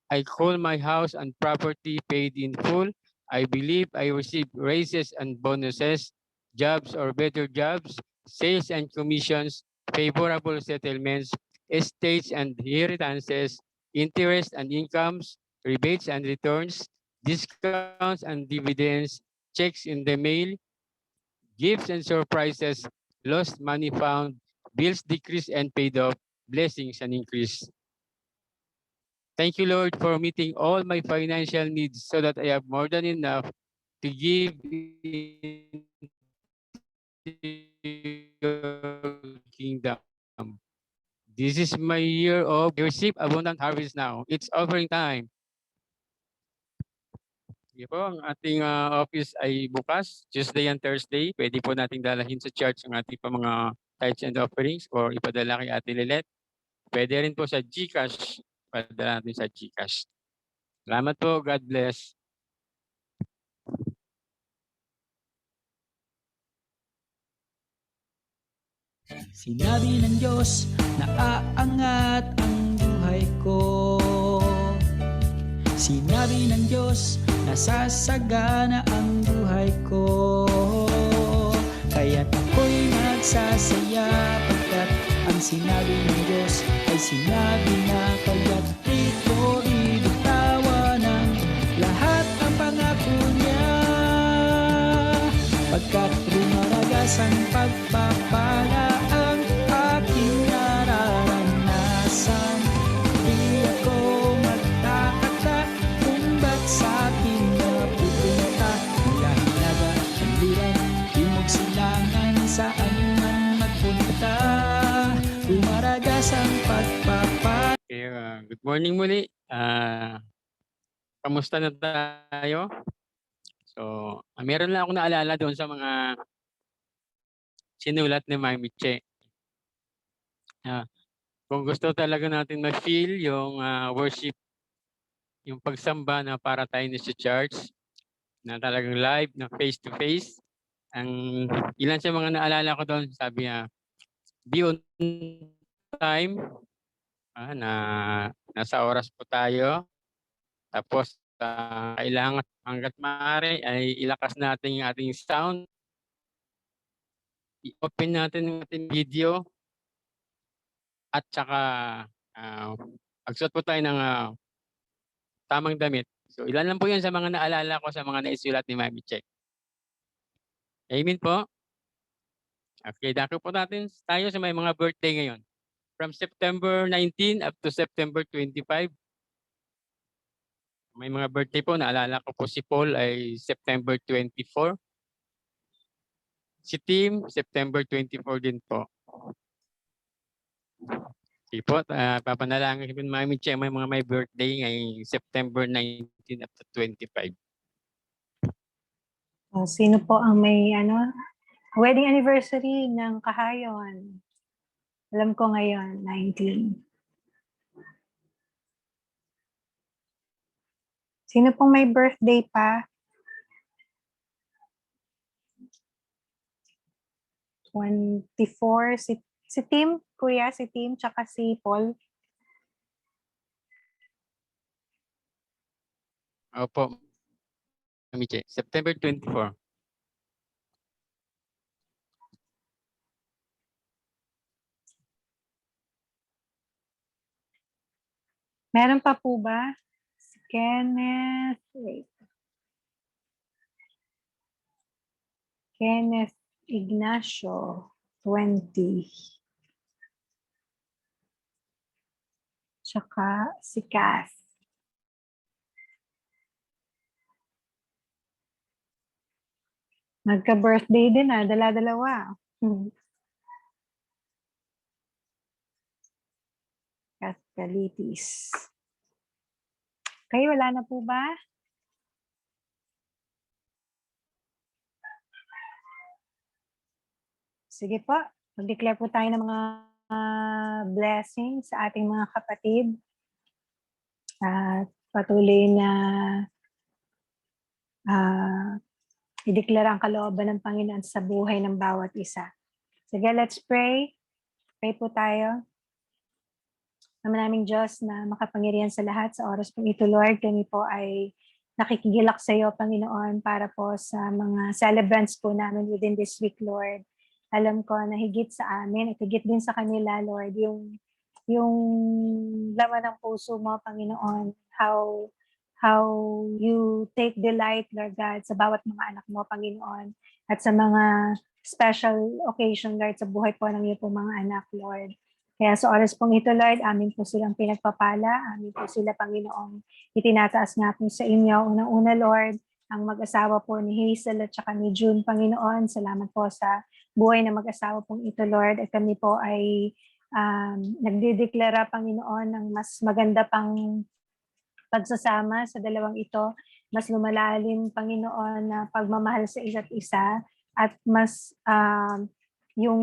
I call my house and property paid in full. I believe I receive raises and bonuses, jobs or better jobs, sales and commissions, favorable settlements, estates and inheritances, interest and incomes, rebates and returns, discounts and dividends, checks in the mail, gifts and surprises, lost money found, bills decreased and paid off, blessings and increase. Thank you, Lord, for meeting all my financial needs so that I have more than enough to give in your kingdom. This is my year of receive abundant harvest now. It's offering time. Sige po, ang ating office ay bukas, Tuesday and Thursday. Pwede po nating dalahin sa church ang ating mga tithes and offerings or ipadala kay Ate Lilet. Pwede rin po sa GCash. Padala natin sa GCash. Salamat po. God bless.
Sinabi ng Diyos na aangat ang buhay ko. Sinabi ng Diyos na sasagana ang buhay ko. Kaya't ako'y magsasaya pagkat ang sinabi ng Diyos ay sinabi na. Kaya't rito ibitawan ang lahat ng pangako niya. Pagkat rumaragas ang pagpapala ang aking nararanasan. Di ako magtataka kung ba't sa akin napupunta.
morning muli. Kamusta na tayo? So, meron lang akong naalala doon sa mga sinulat ni Mami Che. Kung gusto talaga natin ma-feel yung worship, yung pagsamba na para tayo ni si Church, na talagang live, na face-to-face, ang ilan sa mga naalala ko doon, sabi niya, be on time, na nasa oras po tayo, tapos kailangan hanggat maaari ay ilakas natin yung ating sound, i-open natin yung ating video, at saka magsuot po tayo ng tamang damit. So ilan lang po yun sa mga naalala ko sa mga naisulat ni Mami Che. Amen po. Okay, dako po natin tayo sa may mga birthday ngayon. From September 19 up to September 25. May mga birthday po, naalala ko po si Paul ay September 24. Si Tim, September 24 din po. Okay po, papanalangin ko Mami Che, may mga may birthday ngayong September 19 up to 25.
Sino po ang may wedding anniversary ng Kahayon? Alam ko ngayon, 19. Sino pong may birthday pa? 24, si Tim, kuya, si Tim, tsaka si Paul.
Opo, Mami Che, September 24.
Meron pa po ba? Si Kenneth, wait. Kenneth Ignacio, 20. Tsaka si Cass. Nagka-birthday din dala-dalawa. Cass Calitis. Kayo, wala na po ba? Sige po, mag-declare po tayo ng mga blessings sa ating mga kapatid. At patuloy na i-declare ang kalooban ng Panginoon sa buhay ng bawat isa. Sige, let's pray. Pray po tayo. Naman naming Diyos na makapangyarihan sa lahat sa oras pong ito, Lord, kami po ay nakikigilak sa iyo, Panginoon, para po sa mga celebrants po namin within this week, Lord. Alam ko na higit sa amin at higit din sa kanila, Lord, yung laman ng puso mo, Panginoon, how you take delight, Lord God, sa bawat mga anak mo, Panginoon, at sa mga special occasion, Lord, sa buhay po ng iyo po mga anak, Lord. Kaya sa oras pong ito, Lord, amin po silang pinagpapala, amin po sila, Panginoong itinataas nga po sa inyo. Unang-una, Lord, ang mag-asawa po ni Hazel at saka ni June, Panginoon. Salamat po sa buhay na mag-asawa pong ito, Lord. At kami po ay nagdideklara, Panginoon, ng mas maganda pang pagsasama sa dalawang ito, mas lumalalim, Panginoon, na pagmamahal sa isa't isa, at mas yung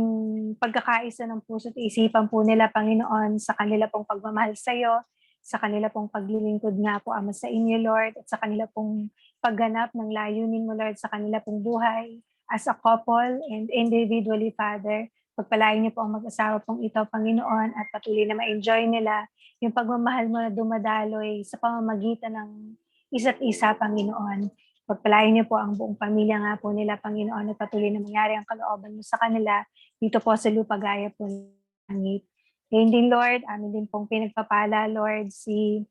pagkakaisa ng puso at isipan po nila, Panginoon, sa kanila pong pagmamahal sa iyo, sa kanila pong paglilingkod nga po, Ama, sa inyo, Lord, at sa kanila pong pagganap ng layunin mo, Lord, sa kanila pong buhay as a couple and individually, Father. Pagpalain niyo po ang mag-asawa pong ito, Panginoon, at patuloy na ma-enjoy nila yung pagmamahal mo na dumadaloy sa pamamagitan ng isa't isa, Panginoon. Pagpalain niyo po ang buong pamilya nga po nila, Panginoon, at patuloy na mangyari ang kalooban mo sa kanila dito po sa lupa gaya po ng langit. Ngayon din, Lord, amin din pong pinagpapala, Lord, si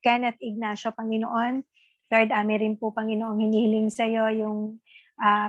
Kenneth Ignacio, Panginoon. Lord, amin rin po, Panginoong hinihiling sa iyo yung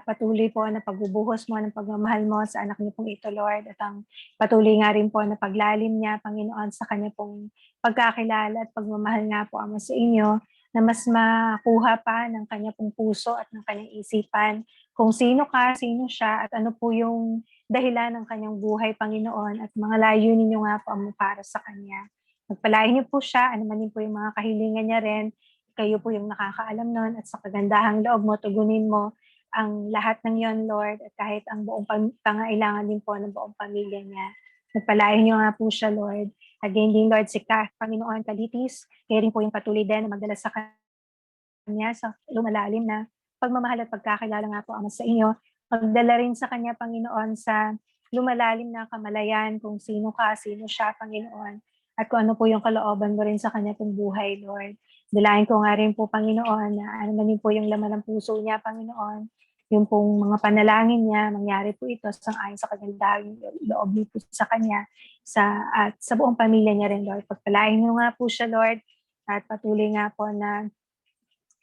patuloy po na pagbubuhos mo ng pagmamahal mo sa anak niyo pong ito, Lord, at ang patuloy nga rin po na paglalim niya, Panginoon, sa kanya pong pagkakilala at pagmamahal nga po, Ama, sa inyo, na mas makuha pa ng kanya pong puso at ng kanyang isipan kung sino ka, sino siya, at ano po yung dahilan ng kanyang buhay, Panginoon, at mga layunin niyo nga po, Ama, para sa kanya. Pagpalain niyo po siya, ano man din po yung mga kahilingan niya rin, kayo po yung nakakaalam nun at sa kagandahang loob mo, tugunin mo ang lahat ng yon, Lord, at kahit ang buong pangailangan din po ng buong pamilya niya. Pagpalain niyo nga po siya, Lord. Again din, Lord, si Panginoon Kalitis, kaya rin po yung patuloy din na magdala sa kanya sa lumalalim na pagmamahal at pagkakilala nga po Ama sa inyo. Magdala rin sa kanya, Panginoon, sa lumalalim na kamalayan kung sino ka, sino siya, Panginoon, at kung ano po yung kalooban mo rin sa kanya pong buhay, Lord. Dalayan ko nga rin po, Panginoon, na ano man din po yung laman ng puso niya, Panginoon, yung pong mga panalangin niya, mangyari po ito ayon sa kagandahang loob niyo po sa kanya, at sa buong pamilya niya rin, Lord. Pagpalain niyo nga po siya, Lord, at patuloy nga po na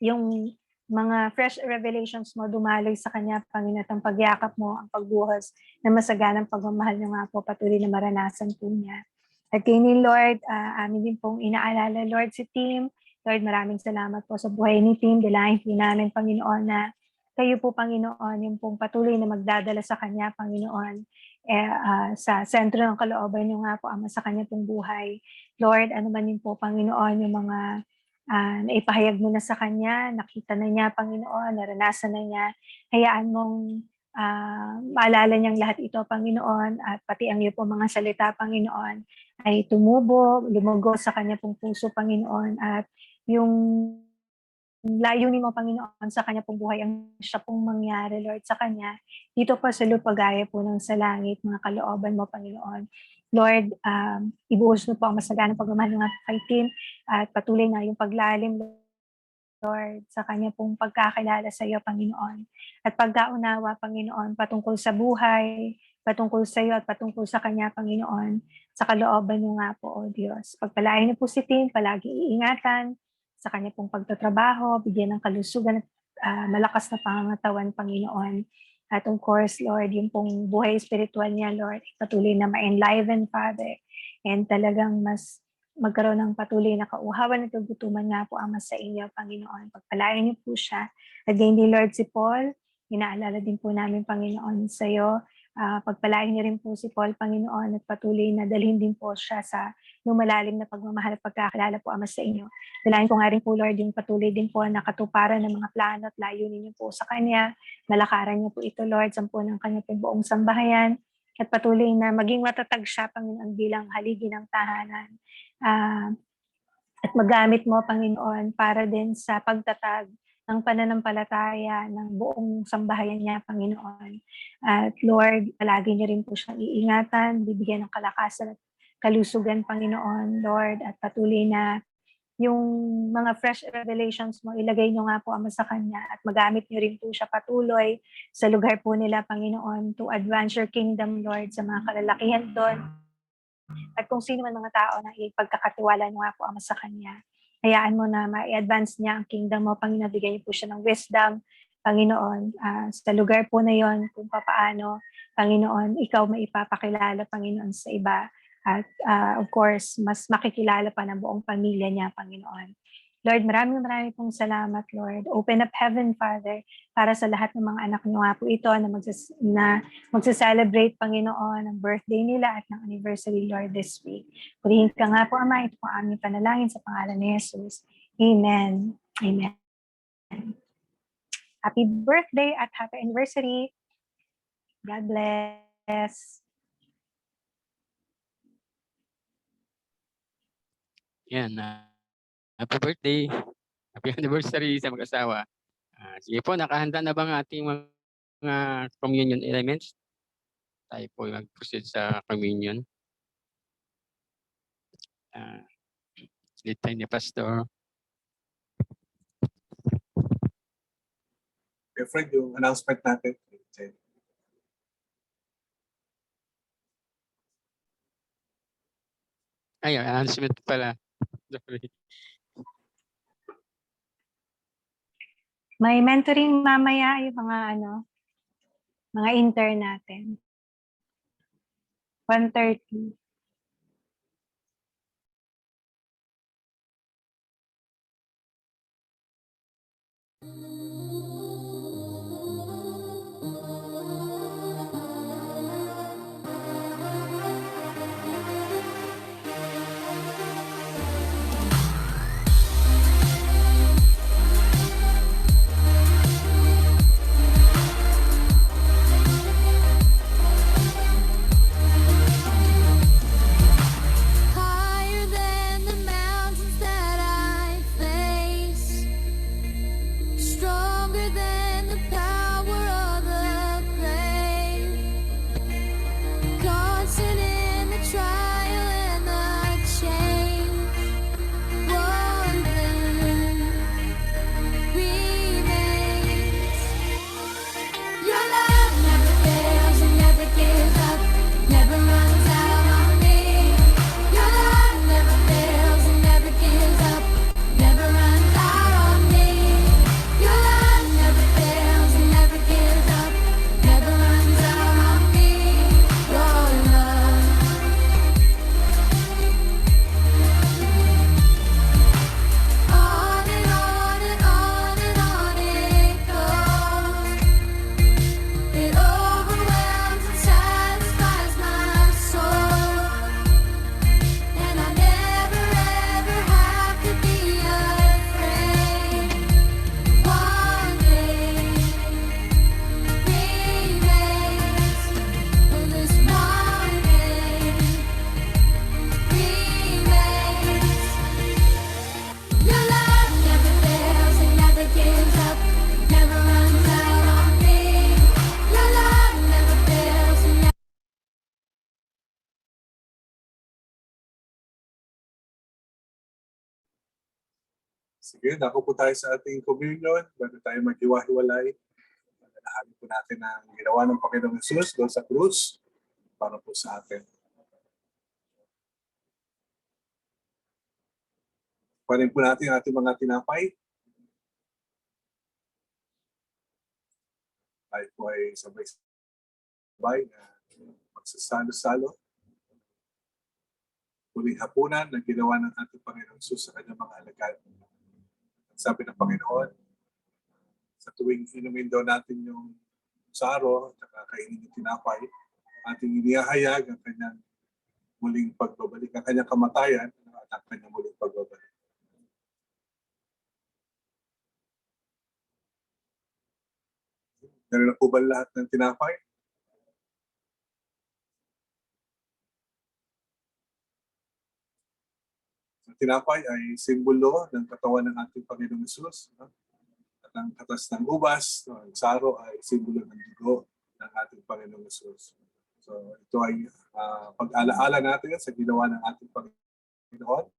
yung mga fresh revelations mo dumaloy sa kanya, Panginoon, at ang pagyakap mo, ang pagbuhos na masaganang pagmamahal niyo nga po, patuloy na maranasan po niya. At kayo ni Lord, amin din pong inaalala, Lord, si Tim. Lord, maraming salamat po sa buhay ni Tim. Dalahin po namin, Panginoon, na kayo po, Panginoon, yung pong patuloy na magdadala sa kanya, Panginoon, sa sentro ng kalooban niyo nga po, Ama, sa kanya pong buhay. Lord, ano man din po, Panginoon, yung mga naipahayag mo na sa kanya, nakita na niya, Panginoon, naranasan na niya, hayaan mong maalala niyang lahat ito, Panginoon, at pati ang iyo po mga salita, Panginoon, ay tumubo, lumugo sa kanya pong puso, Panginoon, at yung layunin mo, Panginoon, sa kanya pong buhay, ang siya pong mangyari, Lord, sa kanya, dito pa sa lupa, gaya po ng sa langit, mga kalooban mo, Panginoon. Lord, ibuhos mo po ang masaganang pagmamahal ng kay Tim, at patuloy na yung paglalim, Lord, sa kanya pong pagkakilala sa iyo, Panginoon. At pagkaunawa, Panginoon, patungkol sa buhay, patungkol sa iyo at patungkol sa kanya, Panginoon, sa kalooban niyo nga po, O Diyos. Pagpalain niyo po si Tim, palagi iingatan sa kanya pong pagtatrabaho, bigyan ng kalusugan at malakas na pangangatawan, Panginoon. At of course, Lord, yung pong buhay spiritual niya, Lord, patuloy na ma-enliven, Father. And talagang mas magkaroon ng patuloy na kauhawan at kagutuman nga po, Ama, sa inyo, Panginoon. Pagpalain niyo po siya. At din Lord, si Paul, inaalala din po namin, Panginoon, sa iyo. Pagpalain niyo rin po si Paul, Panginoon, at patuloy na dalhin din po siya sa lumalalim na pagmamahal at pagkakilala po, Ama, sa inyo. Dalayan ko nga rin po, Lord, yung patuloy din po na katuparan ng mga plano at layunin niyo po sa Kanya. Nalakaran niyo po ito, Lord, sa ng Kanya po buong sambahayan. At patuloy na maging matatag siya, Panginoon, bilang haligi ng tahanan. At magamit mo, Panginoon, para din sa pagtatag ng pananampalataya ng buong sambahayan niya, Panginoon. At Lord, palagi niyo rin po siyang iingatan, bibigyan ng kalakasan at kalusugan, Panginoon, Lord, at patuloy na yung mga fresh revelations mo, ilagay niyo nga po, Ama, sa kanya, at magamit niyo rin po siya patuloy sa lugar po nila, Panginoon, to advance your kingdom, Lord, sa mga kalalakihan doon. At kung sino man mga tao na ipagkakatiwala niyo nga po, Ama, sa kanya, hayaan mo na ma-advance niya ang kingdom mo, Panginoon. Bigyan niyo po siya ng wisdom, Panginoon, sa lugar po na yon, kung paano, Panginoon, ikaw maipapakilala, Panginoon, sa iba. At of course, mas makikilala pa ng buong pamilya niya, Panginoon. Lord, maraming pong salamat, Lord. Open up heaven, Father, para sa lahat ng mga anak niyo nga po ito na magsa-celebrate, Panginoon, ang birthday nila at ng anniversary, Lord, this week. Purihin ka nga po, Ama, ito po aming panalangin sa pangalan ni Jesus. Amen. Amen. Happy birthday at happy anniversary. God bless.
Yan. Happy birthday. Happy anniversary sa mag-asawa. Sige po, nakahanda na ba ang ating mga communion elements? Tayo po mag-proceed sa communion. Lead time ni Pastor.
Okay, friend, yung announcement natin.
Ayun, announcement pala.
May mentoring mamaya yung mga intern natin. 1:30.
Sige, dako po tayo sa ating communion bago tayo maghiwa-hiwalay. Alalahanin po natin ang ginawa ng Panginoong Jesus doon sa krus para po sa atin. Kunin po natin ang ating mga tinapay. Tayo po ay sabay-sabay na magsasalo-salo. Huling hapunan na ginawa ng ating Panginoong Jesus sa kanyang mga alagad. Sabi ng Panginoon, sa tuwing inumin daw natin yung saro at kainin yung tinapay, ating inihahayag ang kanyang muling pagbabalik, ang kanyang kamatayan at ang kanyang muling pagbabalik. Meron na po ba lahat ng tinapay? Ang tinapay ay simbolo ng katawan ng ating Panginoong Jesus. No? At ang katas ng ubas, no, ang saro ay simbolo ng dugo ng ating Panginoong Jesus. So ito ay pag-alaala natin sa ginawa ng ating Panginoon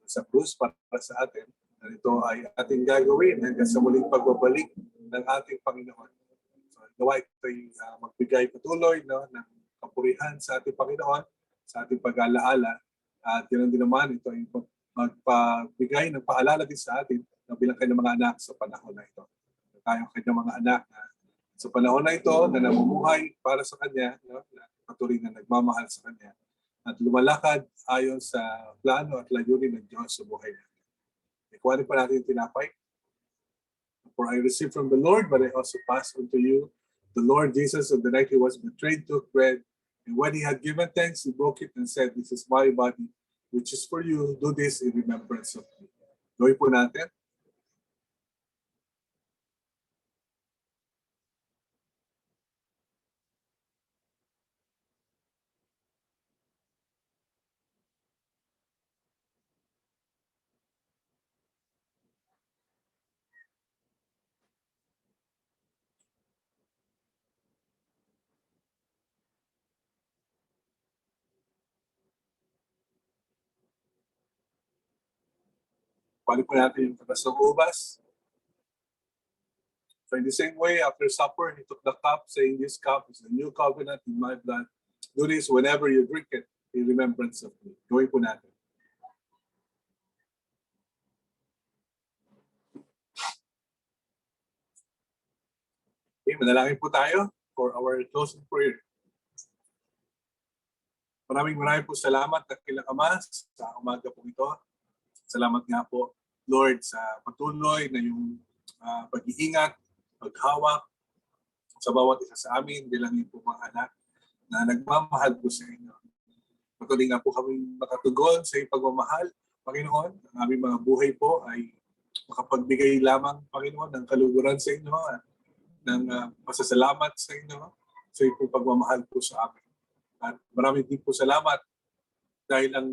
sa krus para sa atin. At ito ay ating gagawin hanggang sa muling pagbabalik ng ating Panginoon. Gawa ito ay magbigay patuloy no, ng kapurihan sa ating Panginoon, sa ating pag-alaala. At yun din naman, ito ay magpabigay ng paalala din sa atin na bilang kanyang mga anak sa panahon na ito. Tayong kanyang mga anak na sa panahon na ito na namumuhay para sa Kanya, no, na patuloy na nagmamahal sa Kanya at lumalakad ayon sa plano at layunin ng Diyos sa buhay natin. Ikuhanin pa natin yung tinapay. For I received from the Lord, but I also pass on to you. The Lord Jesus, on the night he was betrayed, took bread, and when he had given thanks, he broke it and said, "This is my body, which is for you. Do this in remembrance of me." Gawin po natin. Kuhanin po natin yung katas ng ubas. So in the same way, after supper, he took the cup, saying, "This cup is the new covenant in my blood. Do this whenever you drink it in remembrance of me." Gawin po natin. Okay, manalangin po tayo for our closing prayer. Maraming po salamat at kila Ama sa umaga po ito. Salamat nga po, Lord, sa patuloy na yung pag-iingat, paghawak sa bawat isa sa amin bilang yung po mga anak na nagmamahal po sa inyo. Patuloy nga po kami makatugon sa iyong pagmamahal, Panginoon. Ang aming mga buhay po ay makapagbigay lamang, Panginoon, ng kaluguran sa inyo at ng pasasalamat sa inyo sa iyong po pagmamahal po sa amin. At maraming din po salamat dahil ang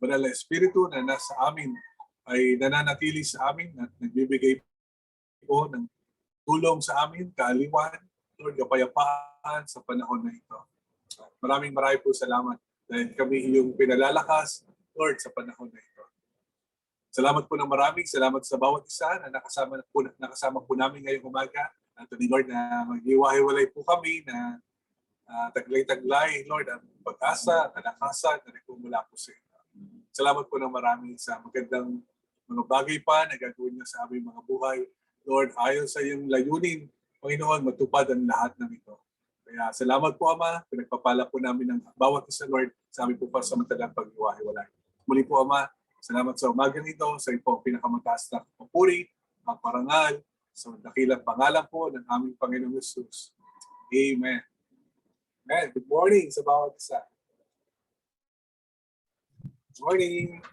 Banal na Espiritu na nasa amin ay nananatili sa amin at nagbibigay po ng tulong sa amin, kaaliwan, Lord, kapayapaan sa panahon na ito. Maraming po salamat dahil kami iyong pinalalakas, Lord, sa panahon na ito. Salamat po ng maraming, salamat sa bawat isa na nakasama po namin ngayong umaga. At Lord, na maghiwa-hiwalay po kami na taglay-taglay, Lord, ang pag-asa, kalakasan, na nagpumula po sa inyo. Salamat po ng marami sa magandang mga bagay pa na gagawin niyo sa aming mga buhay. Lord, ayon sa iyong layunin, Panginoon, matupad ang lahat ng ito. Kaya salamat po, Ama. Pinagpapala po namin ng bawat isa, Lord, sa aming po pasamantalang pag-iwahiwalay. Muli po, Ama, salamat sa umagang ito, sa iyong pinakamataas na papuri, ang parangal, sa dakilang pangalan po ng aming Panginoong Jesus. Amen. Amen. Good morning sa bawat isa. Good morning.